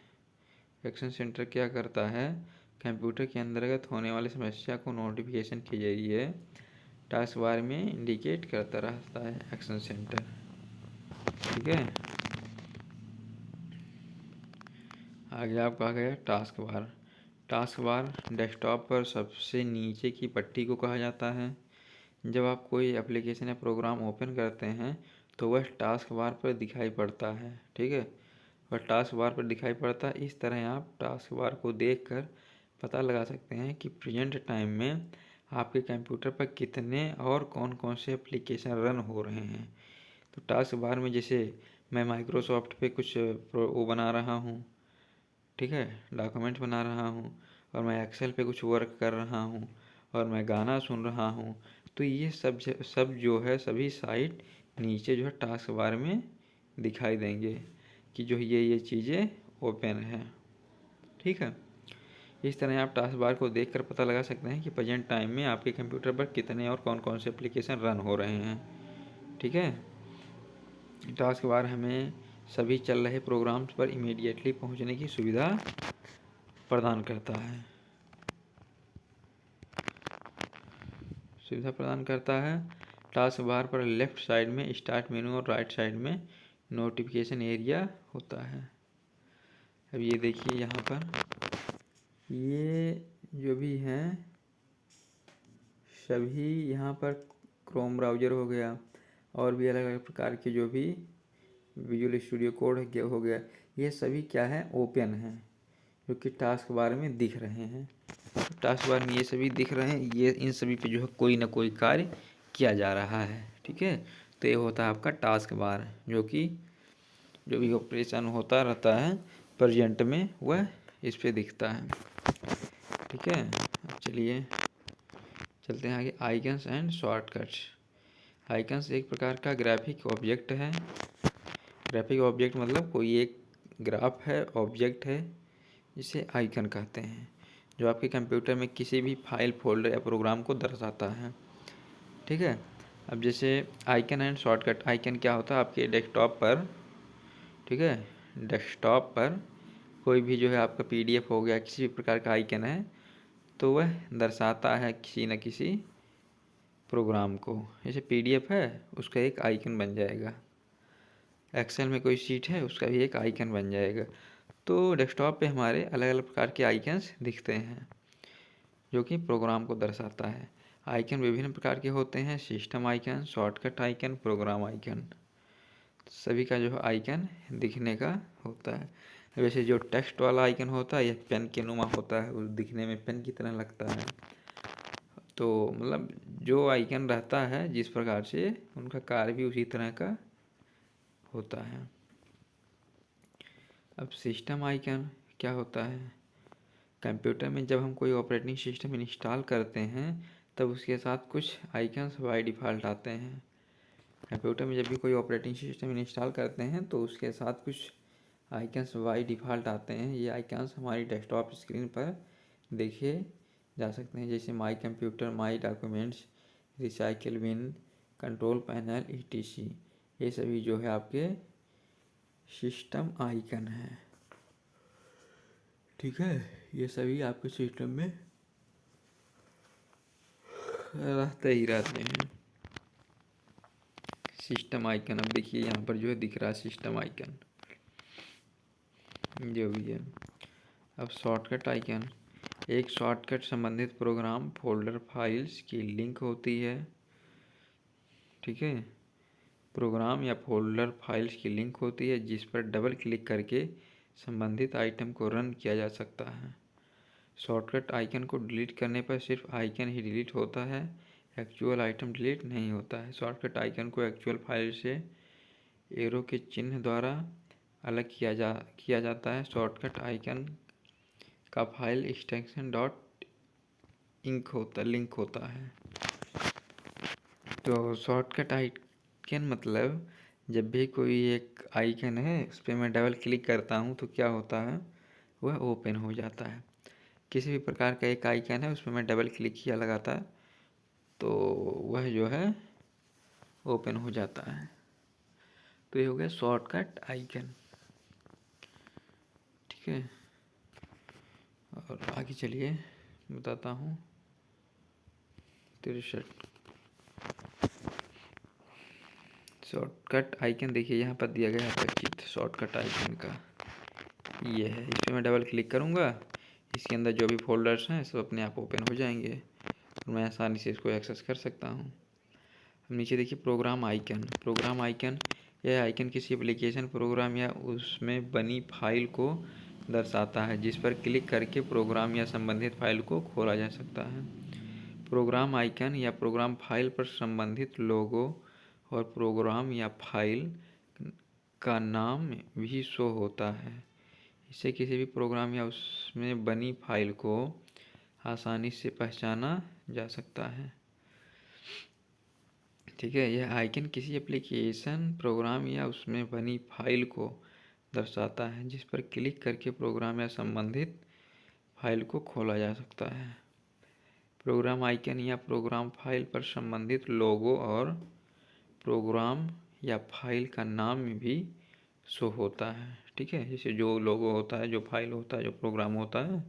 एक्शन सेंटर क्या करता है, कंप्यूटर के अंतर्गत होने वाली समस्या को नोटिफिकेशन के जरिए टास्क बार में इंडिकेट करता रहता है एक्शन सेंटर। ठीक है, आगे आपका आ गया task bar. Task bar desktop पर सबसे नीचे की पट्टी को कहा जाता है। जब आप कोई एप्लीकेशन या प्रोग्राम ओपन करते हैं तो वह टास्क बार पर दिखाई पड़ता है। ठीक है, वह टास्क बार पर दिखाई पड़ता है। इस तरह आप टास्क बार को देखकर पता लगा सकते हैं कि प्रेजेंट टाइम में आपके कंप्यूटर पर कितने और कौन कौन से एप्लीकेशन रन हो रहे हैं। तो टास्क बार में जैसे मैं माइक्रोसॉफ्ट पे कुछ वो बना रहा हूँ, ठीक है, डॉक्यूमेंट बना रहा हूँ, और मैं एक्सेल पे कुछ वर्क कर रहा हूँ, और मैं गाना सुन रहा हूँ, तो ये सब जो है सभी साइट नीचे जो है टास्क बार में दिखाई देंगे कि जो ये चीज़ें ओपन है। ठीक है, इस तरह आप टास्क बार को देखकर पता लगा सकते हैं कि प्रेजेंट टाइम में आपके कंप्यूटर पर कितने और कौन कौन से एप्लीकेशन रन हो रहे हैं। ठीक है, टास्क बार हमें सभी चल रहे प्रोग्राम्स पर इमीडिएटली पहुंचने की सुविधा प्रदान करता है। टास्क बार पर लेफ्ट साइड में स्टार्ट मेनू और राइट साइड में नोटिफिकेशन एरिया होता है। अब ये देखिए यहाँ पर ये जो भी हैं सभी यहाँ पर क्रोम ब्राउज़र हो गया और भी अलग अलग प्रकार के जो भी विजुअल स्टूडियो कोड हो गया, ये सभी क्या है, ओपन है, जो कि टास्क बार में दिख रहे हैं। टास्क बार में ये सभी दिख रहे हैं, ये इन सभी पे जो है कोई ना कोई कार्य किया जा रहा है। ठीक है, तो ये होता है आपका टास्क बार, जो कि जो भी ऑपरेशन होता रहता है प्रेजेंट में वह इस पे दिखता है। ठीक है, चलिए चलते हैं आगे। Icons and shortcuts. आइकन्स एक प्रकार का ग्राफिक ऑब्जेक्ट है। ग्राफिक ऑब्जेक्ट मतलब कोई एक ग्राफ है, ऑब्जेक्ट है, जिसे आइकन कहते हैं, जो आपके कंप्यूटर में किसी भी फाइल, फोल्डर या प्रोग्राम को दर्शाता है। ठीक है, अब जैसे आइकन एंड शॉर्टकट। आइकन क्या होता है, आपके डेस्कटॉप पर, ठीक है, डेस्कटॉप पर कोई भी जो है आपका PDF हो गया, किसी भी प्रकार का आइकन है, तो वह दर्शाता है किसी न किसी प्रोग्राम को। जैसे PDF है, उसका एक आइकन बन जाएगा। एक्सेल में कोई शीट है, उसका भी एक आइकन बन जाएगा। तो डेस्कटॉप पे हमारे अलग अलग प्रकार के आइकन्स दिखते हैं, जो कि प्रोग्राम को दर्शाता है। आइकन विभिन्न प्रकार के होते हैं, system icon, shortcut icon, program icon. सभी का जो है आइकन दिखने का होता है। वैसे जो टेक्स्ट वाला आइकन होता है, यह पेन के नुमा होता है, उस दिखने में पेन की तरह लगता है। तो मतलब जो आइकन रहता है जिस प्रकार से, उनका कार्य भी उसी तरह का होता है। अब सिस्टम आइकन क्या होता है, कंप्यूटर में जब हम कोई ऑपरेटिंग सिस्टम इंस्टॉल करते हैं तब उसके साथ कुछ आइकन्स बाय डिफ़ॉल्ट आते हैं। कंप्यूटर में जब भी कोई ऑपरेटिंग सिस्टम इंस्टॉल करते हैं तो उसके साथ कुछ आइकन्स बाय डिफ़ॉल्ट आते हैं। ये आइकन्स हमारी डेस्कटॉप स्क्रीन पर देखे जा सकते हैं, जैसे my computer, my documents, recycle bin, control panel, ETC। ये सभी जो है आपके सिस्टम आइकन है। ठीक है, ये सभी आपके सिस्टम में रहते ही रहते हैं। सिस्टम आइकन, अब देखिए यहाँ पर जो है दिख रहा है सिस्टम आइकन, जो भी है। अब शॉर्टकट आइकन। एक शॉर्टकट संबंधित प्रोग्राम, फोल्डर, फाइल्स की लिंक होती है। ठीक है, प्रोग्राम या फोल्डर फाइल्स की लिंक होती है जिस पर डबल क्लिक करके संबंधित आइटम को रन किया जा सकता है। शॉर्टकट आइकन को डिलीट करने पर सिर्फ आइकन ही डिलीट होता है, एक्चुअल आइटम डिलीट नहीं होता है। शॉर्टकट आइकन को एक्चुअल फाइल से एरो के चिन्ह द्वारा अलग किया जाता है। शॉर्टकट आइकन का फाइल एक्सटेंशन लिंक होता है। तो शॉर्टकट आइकन मतलब जब भी कोई एक आइकन है उस पर मैं डबल क्लिक करता हूँ तो क्या होता है, वह ओपन हो जाता है। किसी भी प्रकार का एक आइकन है, उस पर मैं डबल क्लिक किया लगातार तो वह जो है ओपन हो जाता है। तो ये हो गया शॉर्टकट आइकन। ठीक है, और आगे चलिए बताता हूँ। 63 शॉर्टकट आइकन, देखिए यहाँ पर दिया गया है चित्र शॉर्टकट आइकन का, ये है। इस पर मैं डबल क्लिक करूँगा, इसके अंदर जो भी फोल्डर्स हैं सब अपने आप ओपन हो जाएंगे और मैं आसानी से इसको एक्सेस कर सकता हूँ। अब नीचे देखिए प्रोग्राम आइकन। प्रोग्राम आइकन, यह आइकन किसी एप्लीकेशन, प्रोग्राम या उसमें बनी फाइल को दर्शाता है जिस पर क्लिक करके प्रोग्राम या संबंधित फाइल को खोला जा सकता है। प्रोग्राम आइकन या प्रोग्राम फाइल पर संबंधित लोगो और प्रोग्राम या फाइल का नाम भी शो होता है। इससे किसी भी प्रोग्राम या उसमें बनी फाइल को आसानी से पहचाना जा सकता है। ठीक है, यह आइकन किसी एप्लीकेशन, प्रोग्राम या उसमें बनी फाइल को दर्शाता है जिस पर क्लिक करके प्रोग्राम या संबंधित फाइल को खोला जा सकता है। प्रोग्राम आइकन या प्रोग्राम फाइल पर संबंधित लोगो और प्रोग्राम या फाइल का नाम भी शो होता है। ठीक है, जैसे जो लोगो होता है, जो फाइल होता है, जो प्रोग्राम होता है,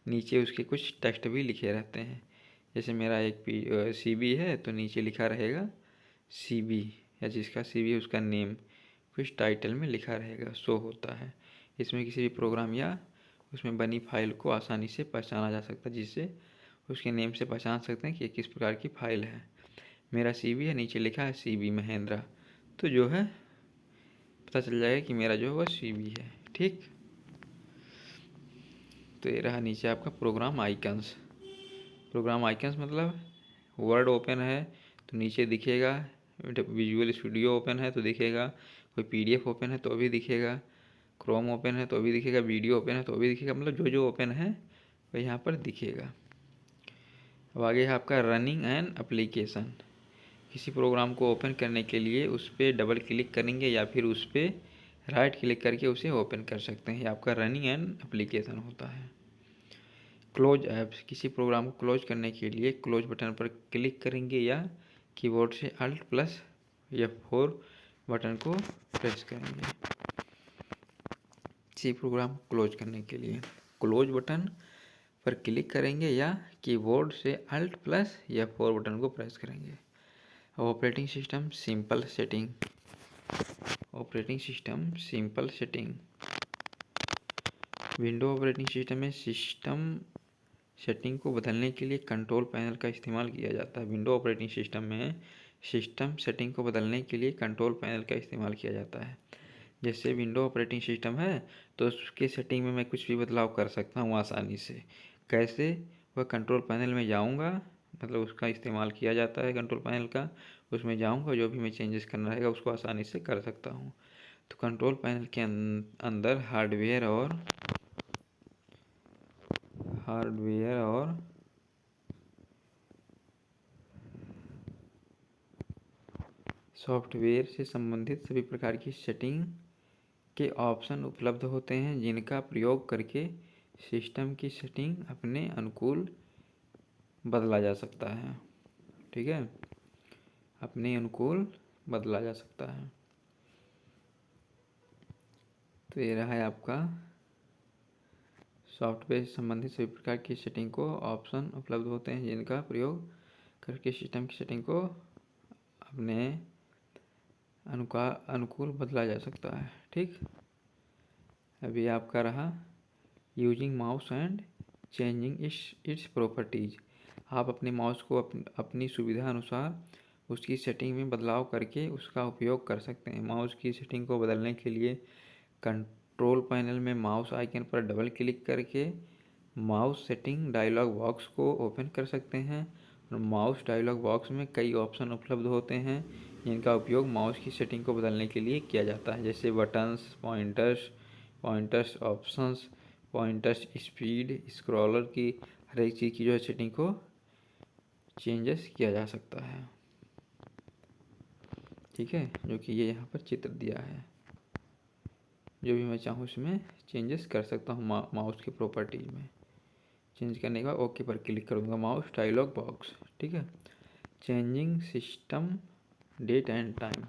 नीचे उसके कुछ टेक्स्ट भी लिखे रहते हैं। जैसे मेरा एक CB है तो नीचे लिखा रहेगा CB, या जिसका CB है उसका नेम कुछ टाइटल में लिखा रहेगा, शो होता है। इसमें किसी भी प्रोग्राम या उसमें बनी फाइल को आसानी से पहचाना जा सकता है, जिससे उसके नेम से पहचान सकते हैं कि किस प्रकार की फाइल है। मेरा CV है, नीचे लिखा है CV महेंद्रा, तो जो है पता चल जाएगा कि मेरा जो है वह CV है। ठीक, तो ये रहा नीचे आपका प्रोग्राम आइकन्स। प्रोग्राम आइकन्स मतलब वर्ड ओपन है तो नीचे दिखेगा, विजुअल स्टूडियो ओपन है तो दिखेगा, कोई PDF ओपन है तो भी दिखेगा, क्रोम ओपन है तो भी दिखेगा, वीडियो ओपन है तो भी दिखेगा, मतलब जो जो ओपन है वह यहाँ पर दिखेगा। अब आगे है आपका रनिंग एन एप्लीकेशन। किसी प्रोग्राम को ओपन करने के लिए उस पर डबल क्लिक करेंगे या फिर उस पर राइट क्लिक करके उसे ओपन कर सकते हैं। ये आपका रनिंग एन एप्लीकेशन होता है। क्लोज ऐप्स, किसी प्रोग्राम को क्लोज करने के लिए क्लोज बटन पर क्लिक करेंगे या कीबोर्ड से Alt+F4 बटन को प्रेस करेंगे। किसी प्रोग्राम को क्लोज करने के लिए क्लोज बटन पर क्लिक करेंगे या कीबोर्ड से Alt+F4 बटन को प्रेस करेंगे। Operating system simple setting. Operating system simple setting. Window operating system में सिस्टम सेटिंग को बदलने के लिए कंट्रोल पैनल का इस्तेमाल किया जाता है। विंडो ऑपरेटिंग सिस्टम में सिस्टम सेटिंग को बदलने के लिए कंट्रोल पैनल का इस्तेमाल किया जाता है। जैसे विंडो ऑपरेटिंग सिस्टम है तो उसके सेटिंग में मैं कुछ भी बदलाव कर सकता हूँ आसानी से। कैसे? वह कंट्रोल पैनल में जाऊँगा, मतलब उसका इस्तेमाल किया जाता है कंट्रोल पैनल का, उसमें जाऊँगा, जो भी मैं चेंजेस करना रहेगा उसको आसानी से कर सकता हूँ। तो कंट्रोल पैनल के अंदर हार्डवेयर और सॉफ्टवेयर से संबंधित सभी प्रकार की सेटिंग के ऑप्शन उपलब्ध होते हैं, जिनका प्रयोग करके सिस्टम की सेटिंग अपने अनुकूल बदला जा सकता है। ठीक है, अपने अनुकूल बदला जा सकता है। तो ये रहा है आपका सॉफ्टवेयर से संबंधित सभी प्रकार की सेटिंग को ऑप्शन उपलब्ध होते हैं, जिनका प्रयोग करके सिस्टम की सेटिंग को अपने अनुकूल बदला जा सकता है। ठीक, अभी आपका रहा using mouse and changing its properties. आप अपने माउस को अपनी सुविधा अनुसार उसकी सेटिंग में बदलाव करके उसका उपयोग कर सकते हैं। माउस की सेटिंग को बदलने के लिए कंट्रोल पैनल में माउस आइकन पर डबल क्लिक करके माउस सेटिंग डायलॉग बॉक्स को ओपन कर सकते हैं। और माउस डायलॉग बॉक्स में कई ऑप्शन उपलब्ध होते हैं, जिनका उपयोग माउस की सेटिंग को बदलने के लिए किया जाता है, जैसे buttons, pointers options, pointers, speed, scroller की हर एक चीज़ की जो है सेटिंग को चेंजेस किया जा सकता है। ठीक है, जो कि ये यहाँ पर चित्र दिया है, जो भी मैं चाहूँ उसमें चेंजेस कर सकता हूँ माउस की प्रॉपर्टीज में। चेंज करने के बाद ओके पर क्लिक करूँगा, माउस डायलॉग बॉक्स। ठीक है, changing system date and time.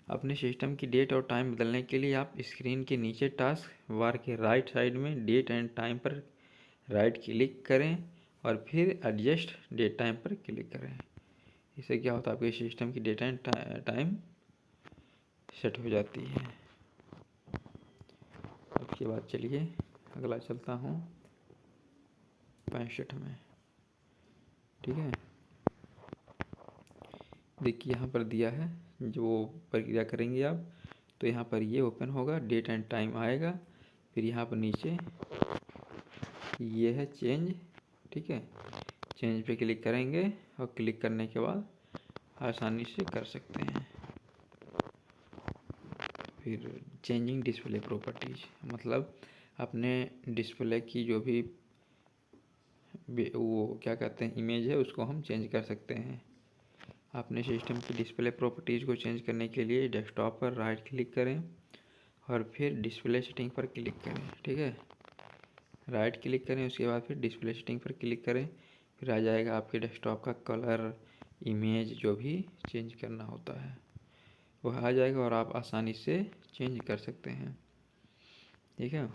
अपने सिस्टम की डेट और टाइम बदलने के लिए आप स्क्रीन के नीचे टास्क बार के राइट साइड में डेट एंड टाइम पर राइट क्लिक करें और फिर एडजस्ट डेट टाइम पर क्लिक करें। इससे क्या होता है, आपके सिस्टम की डेट एंड टाइम सेट हो जाती है। उसके बाद चलिए अगला चलता हूँ 65 में। ठीक है, देखिए यहाँ पर दिया है जो प्रक्रिया करेंगे आप, तो यहाँ पर ये ओपन होगा, डेट एंड टाइम आएगा, फिर यहाँ पर नीचे ये है चेंज। ठीक है, चेंज पे क्लिक करेंगे और क्लिक करने के बाद आसानी से कर सकते हैं। फिर चेंजिंग डिस्प्ले प्रॉपर्टीज, मतलब अपने डिस्प्ले की जो भी वो क्या कहते हैं इमेज है, उसको हम चेंज कर सकते हैं। अपने सिस्टम की डिस्प्ले प्रॉपर्टीज़ को चेंज करने के लिए डेस्कटॉप पर राइट क्लिक करें और फिर डिस्प्ले सेटिंग पर क्लिक करें। ठीक है, राइट क्लिक करें, उसके बाद फिर डिस्प्ले सेटिंग पर क्लिक करें, फिर आ जाएगा आपके डेस्कटॉप का कलर, इमेज, जो भी चेंज करना होता है वह आ जाएगा और आप आसानी से चेंज कर सकते हैं। ठीक है,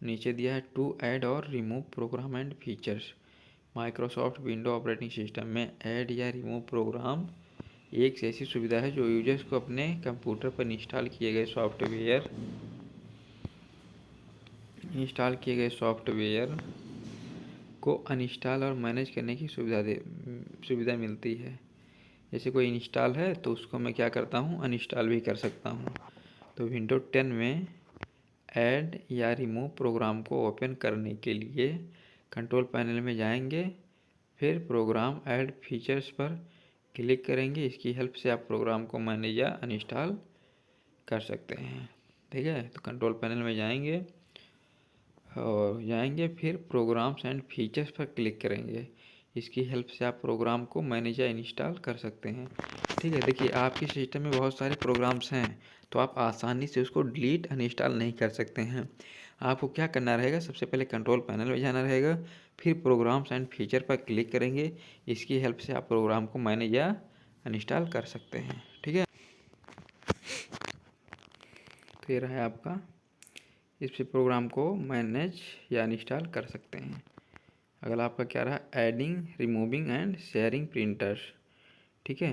नीचे दिया है टू ऐड और remove program and features. Microsoft window operating system में ऐड या रिमूव प्रोग्राम एक ऐसी सुविधा है जो यूजर्स को अपने कंप्यूटर पर इंस्टॉल किए गए सॉफ्टवेयर इंस्टॉल किए गए सॉफ्टवेयर को अनइंस्टॉल और मैनेज करने की सुविधा मिलती है। जैसे कोई इंस्टॉल है तो उसको मैं क्या करता हूँ, अनइंस्टॉल भी कर सकता हूँ। तो विंडो 10 में ऐड या रिमूव प्रोग्राम को ओपन करने के लिए कंट्रोल पैनल में जाएंगे, फिर प्रोग्राम ऐड फीचर्स पर क्लिक करेंगे। इसकी हेल्प से आप प्रोग्राम को मैनेज या अनइंस्टॉल कर सकते हैं। ठीक है, तो कंट्रोल पैनल में जाएंगे फिर प्रोग्राम्स एंड फीचर्स पर क्लिक करेंगे। इसकी हेल्प से आप प्रोग्राम को मैनेज या इंस्टॉल कर सकते हैं। ठीक है, देखिए आपके सिस्टम में बहुत सारे प्रोग्राम्स हैं तो आप आसानी से उसको डिलीट अनइंस्टॉल नहीं कर सकते हैं। आपको क्या करना रहेगा, सबसे पहले कंट्रोल पैनल में जाना रहेगा, फिर प्रोग्राम्स एंड फीचर पर क्लिक करेंगे। इसकी हेल्प से आप प्रोग्राम को मैनेज या अनइंस्टॉल कर सकते हैं। ठीक है, तो ये रहा है आपका, इस प्रोग्राम को मैनेज या अनइंस्टॉल कर सकते हैं। अगला आपका क्या रहा, adding removing and sharing printers. ठीक है,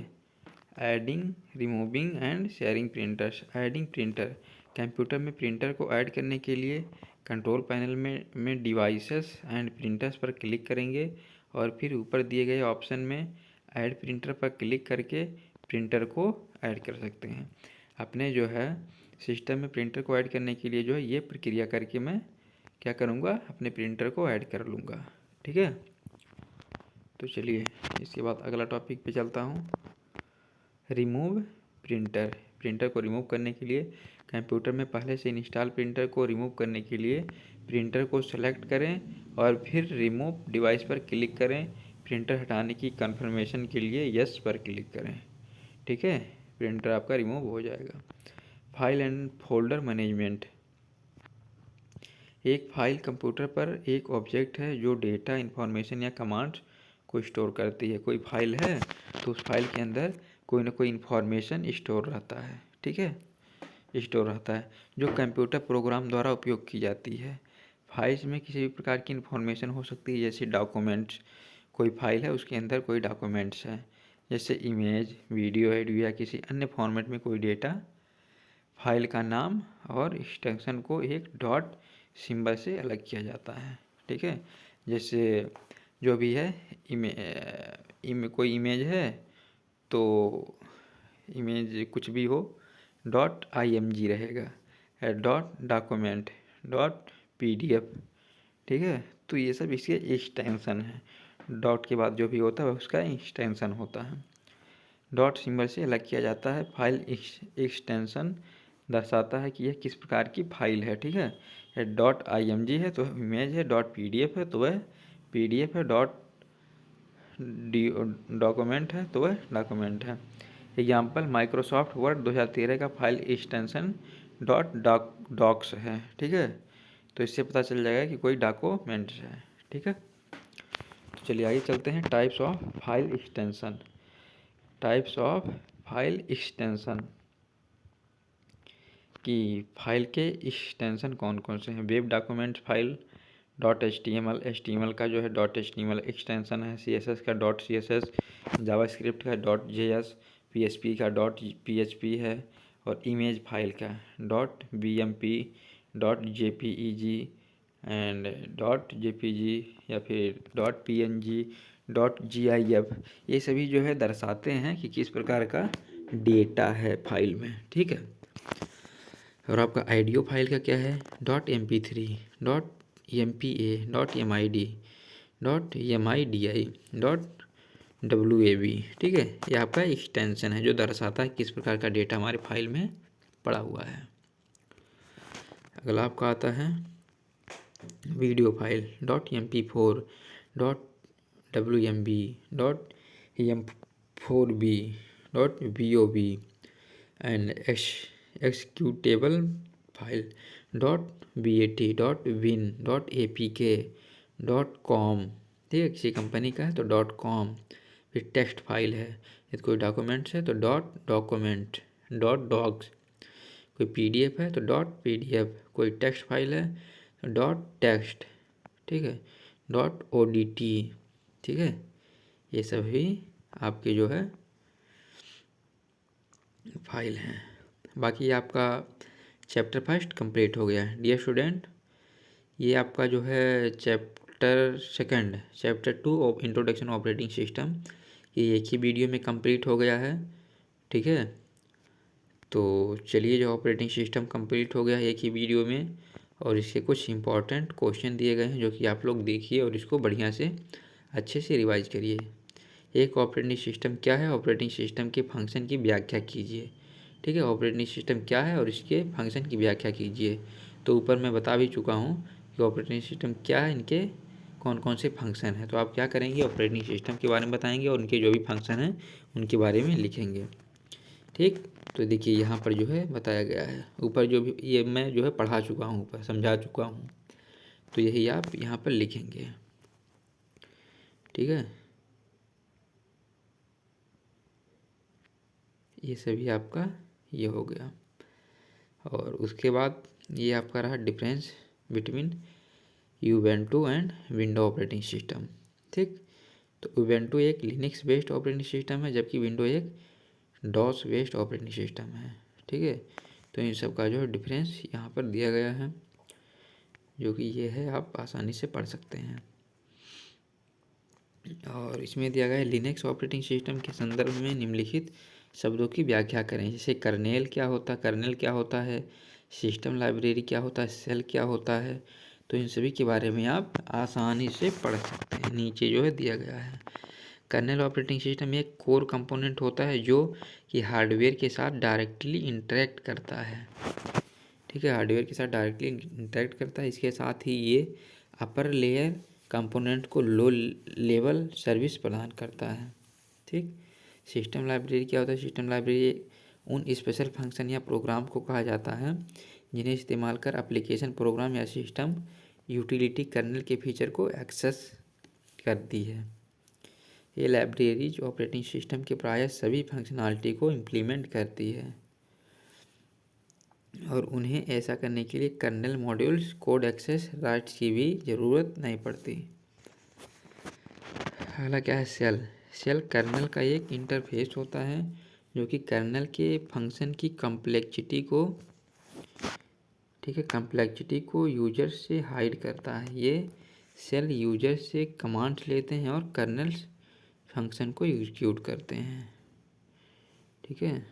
adding removing and sharing printers. Adding printer, computer में प्रिंटर को ऐड करने के लिए कंट्रोल पैनल में डिवाइसेस एंड प्रिंटर्स पर क्लिक करेंगे और फिर ऊपर दिए गए ऑप्शन में ऐड प्रिंटर पर क्लिक करके प्रिंटर को ऐड कर सकते हैं। अपने जो है सिस्टम में प्रिंटर को ऐड करने के लिए जो है ये प्रक्रिया करके मैं क्या करूँगा, अपने प्रिंटर को ऐड कर लूँगा। ठीक है, तो चलिए इसके बाद अगला टॉपिक पे चलता हूँ, रिमूव प्रिंटर। प्रिंटर को रिमूव करने के लिए कंप्यूटर में पहले से इंस्टॉल प्रिंटर को रिमूव करने के लिए प्रिंटर को सेलेक्ट करें और फिर रिमूव डिवाइस पर क्लिक करें। प्रिंटर हटाने की कंफर्मेशन के लिए यस पर क्लिक करें। ठीक है, प्रिंटर आपका रिमूव हो जाएगा। File and folder management. एक फाइल कंप्यूटर पर एक ऑब्जेक्ट है जो डेटा, इंफॉर्मेशन या कमांड्स को स्टोर करती है। कोई फाइल है तो उस फाइल के अंदर कोई ना कोई इंफॉर्मेशन स्टोर रहता है। ठीक है, स्टोर रहता है जो कंप्यूटर प्रोग्राम द्वारा उपयोग की जाती है। फाइल्स में किसी भी प्रकार की इंफॉर्मेशन हो सकती है, जैसे डॉक्यूमेंट्स। कोई फाइल है उसके अंदर कोई डॉक्यूमेंट्स है, जैसे इमेज, वीडियो, ऑडियो या किसी अन्य फॉर्मेट में कोई डेटा। फाइल का नाम और एक्सटेंशन को एक डॉट सिंबल से अलग किया जाता है। ठीक है, जैसे जो भी है कोई इमेज है तो इमेज कुछ भी हो .img रहेगा, डॉक्यूमेंट .pdf। ठीक है, तो ये सब इसके एक्सटेंशन है। डॉट के बाद जो भी होता है उसका एक्सटेंशन होता है। डॉट सिंबल से अलग किया जाता है। फाइल एक्सटेंशन दर्शाता है कि यह किस प्रकार की फाइल है। ठीक है, .img है तो इमेज है, .pdf है तो वह pdf है, डॉक्यूमेंट है तो वह डॉक्यूमेंट है। एग्जाम्पल, माइक्रोसॉफ्ट वर्ड 2013 का फाइल एक्सटेंशन .डॉक्स है। ठीक है, तो इससे पता चल जाएगा कि कोई डॉक्यूमेंट्स है। ठीक है, तो चलिए आगे चलते हैं, types of file extension. Types of file extension कि फाइल के एक्सटेंशन कौन कौन से हैं। Web document file .html, HTML का जो है .html एक्सटेंशन है। CSS का .css, जावास्क्रिप्ट का .js, PHP का .php है, और इमेज फाइल का .bmp, .jpeg एंड .jpg या फिर .png, .gif। ये सभी जो है दर्शाते हैं कि किस प्रकार का डेटा है फाइल में। ठीक है, और आपका आइडियो फाइल का क्या है, .mp3, .mpa, .mid, .midi, .wav। ठीक है, ये आपका एक्सटेंशन है जो दर्शाता है किस प्रकार का डेटा हमारे फाइल में पड़ा हुआ है। अगला आपका आता है video file .mp4, .wmb, .em4b, .vob and executable file .bat, .win, .apk, .com। ठीक है, किसी कंपनी का है तो .com। फिर टेक्स्ट फाइल है, यदि कोई डॉक्यूमेंट्स है तो .document, .docs। कोई PDF है तो .pdf। कोई टेक्स्ट फाइल है तो .text। ठीक है, .odt। ठीक है, ये सभी आपके जो है फाइल हैं। बाकी आपका चैप्टर फर्स्ट कंप्लीट हो गया है। डियर स्टूडेंट, ये आपका जो है chapter 2 of introduction operating system, ये एक ही वीडियो में कंप्लीट हो गया है। ठीक है, तो चलिए, जो ऑपरेटिंग सिस्टम कंप्लीट हो गया है एक ही वीडियो में, और इसके कुछ इंपॉर्टेंट क्वेश्चन दिए गए हैं जो कि आप लोग देखिए और इसको बढ़िया से अच्छे से रिवाइज करिए। एक ऑपरेटिंग सिस्टम क्या है, ऑपरेटिंग सिस्टम के फंक्शन की व्याख्या कीजिए। ठीक है, ऑपरेटिंग सिस्टम क्या है और इसके फंक्शन की व्याख्या कीजिए। तो ऊपर मैं बता भी चुका हूँ कि ऑपरेटिंग सिस्टम क्या है, इनके कौन कौन से फंक्शन हैं। तो आप क्या करेंगे, ऑपरेटिंग सिस्टम के बारे में बताएंगे और उनके जो भी फंक्शन हैं उनके बारे में लिखेंगे। ठीक, तो देखिए यहाँ पर जो है बताया गया है, ऊपर जो भी ये मैं जो है पढ़ा चुका हूँ, ऊपर समझा चुका हूँ, तो यही आप यहाँ पर लिखेंगे। ठीक है, ये सभी आपका ये हो गया। और उसके बाद ये आपका रहा difference between Ubuntu and Windows operating system. ठीक, तो यूवेंटू एक लिनक्स बेस्ड ऑपरेटिंग सिस्टम है, जबकि विंडो एक डॉस बेस्ड ऑपरेटिंग सिस्टम है। ठीक है, तो इन सब का जो है डिफरेंस यहाँ पर दिया गया है, जो कि ये है, आप आसानी से पढ़ सकते हैं। और इसमें दिया गया है लिनक्स ऑपरेटिंग सिस्टम के संदर्भ में निम्नलिखित शब्दों की व्याख्या करें। जैसे कर्नेल क्या होता है, सिस्टम लाइब्रेरी क्या होता है, सेल क्या होता है। तो इन सभी के बारे में आप आसानी से पढ़ सकते हैं, नीचे जो है दिया गया है। कर्नेल ऑपरेटिंग सिस्टम एक कोर कंपोनेंट होता है जो कि हार्डवेयर के साथ डायरेक्टली इंटरेक्ट करता है। ठीक है, हार्डवेयर के साथ डायरेक्टली इंटरेक्ट करता है। इसके साथ ही ये अपर लेयर कंपोनेंट को लो लेवल सर्विस प्रदान करता है। ठीक, सिस्टम लाइब्रेरी क्या होता है, सिस्टम लाइब्रेरी उन स्पेशल फंक्शन या प्रोग्राम को कहा जाता है जिन्हें इस्तेमाल कर एप्लीकेशन प्रोग्राम या सिस्टम यूटिलिटी कर्नेल के फीचर को एक्सेस करती है। ये लाइब्रेरीज ऑपरेटिंग सिस्टम के प्रायः सभी फंक्शनलिटी को इम्प्लीमेंट करती है और उन्हें ऐसा करने के लिए kernel modules code access rights की भी ज़रूरत नहीं पड़ती। अगला क्या है, सेल कर्नेल का एक इंटरफेस होता है जो कि कर्नेल के फंक्शन की कम्प्लेक्सिटी को, ठीक है, कम्प्लेक्सिटी को यूजर से हाइड करता है। ये सेल यूजर से कमांड्स लेते हैं और कर्नेल फंक्शन को एग्जीक्यूट करते हैं। ठीक है,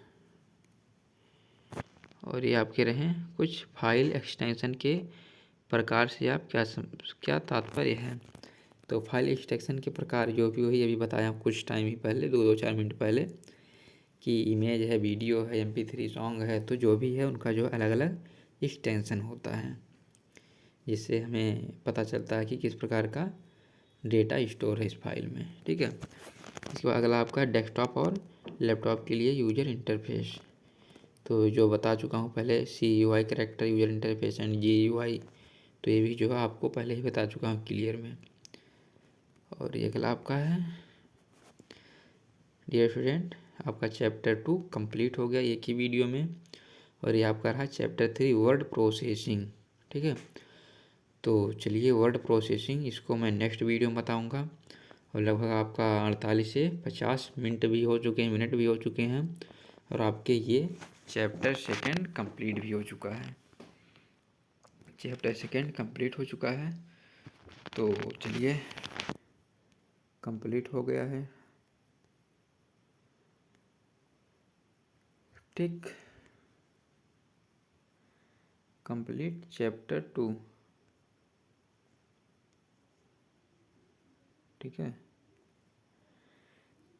और ये आपके रहे कुछ फाइल एक्सटेंशन के प्रकार से आप क्या तात्पर्य है। तो फाइल एक्सटेंशन के प्रकार जो भी वही अभी बताया कुछ टाइम ही पहले, 2-4 मिनट पहले, कि इमेज है, वीडियो है, MP3 सॉन्ग है, तो जो भी है उनका जो अलग अलग एक्सटेंशन होता है, जिससे हमें पता चलता है कि किस प्रकार का डेटा स्टोर है इस फाइल में। ठीक है, इसके बाद अगला आपका डेस्कटॉप और लैपटॉप के लिए यूजर इंटरफेस। तो जो बता चुका हूँ पहले, CUI character user interface and GUI, तो ये भी जो है आपको पहले ही बता चुका हूँ क्लियर में। और ये अगला आपका है, डियर स्टूडेंट, आपका चैप्टर 2 कंप्लीट हो गया एक ही वीडियो में। और ये आपका रहा चैप्टर 3 वर्ड प्रोसेसिंग। ठीक है, तो चलिए, वर्ड प्रोसेसिंग इसको मैं नेक्स्ट वीडियो में बताऊँगा। और लगभग आपका 48 से 50 मिनट भी हो चुके हैं, मिनट भी हो चुके हैं, और आपके ये चैप्टर 2 कंप्लीट भी हो चुका है। चैप्टर 2 कंप्लीट हो चुका है, तो चलिए, कंप्लीट हो गया है। ठीक, कंप्लीट चैप्टर 2। ठीक है,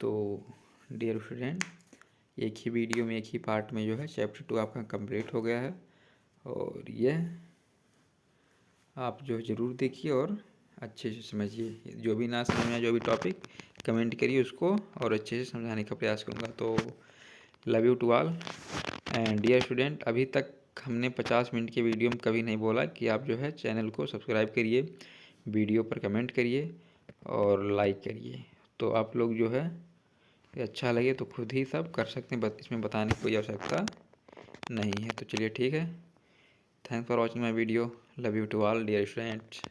तो डियर स्टूडेंट, एक ही वीडियो में, एक ही पार्ट में जो है चैप्टर 2 आपका कंप्लीट हो गया है। और यह आप जो ज़रूर देखिए और अच्छे से समझिए। जो भी ना समझ में आए, जो भी टॉपिक, कमेंट करिए उसको, और अच्छे से समझाने का प्रयास करूँगा। तो love you to all and dear student, अभी तक हमने 50 मिनट के वीडियो में कभी नहीं बोला कि आप जो है चैनल को सब्सक्राइब करिए, वीडियो पर कमेंट करिए और लाइक करिए। तो आप लोग जो है अच्छा लगे तो खुद ही सब कर सकते हैं, इसमें बताने की कोई आवश्यकता नहीं है। तो चलिए, ठीक है, thanks for watching my video, love you to all dear students.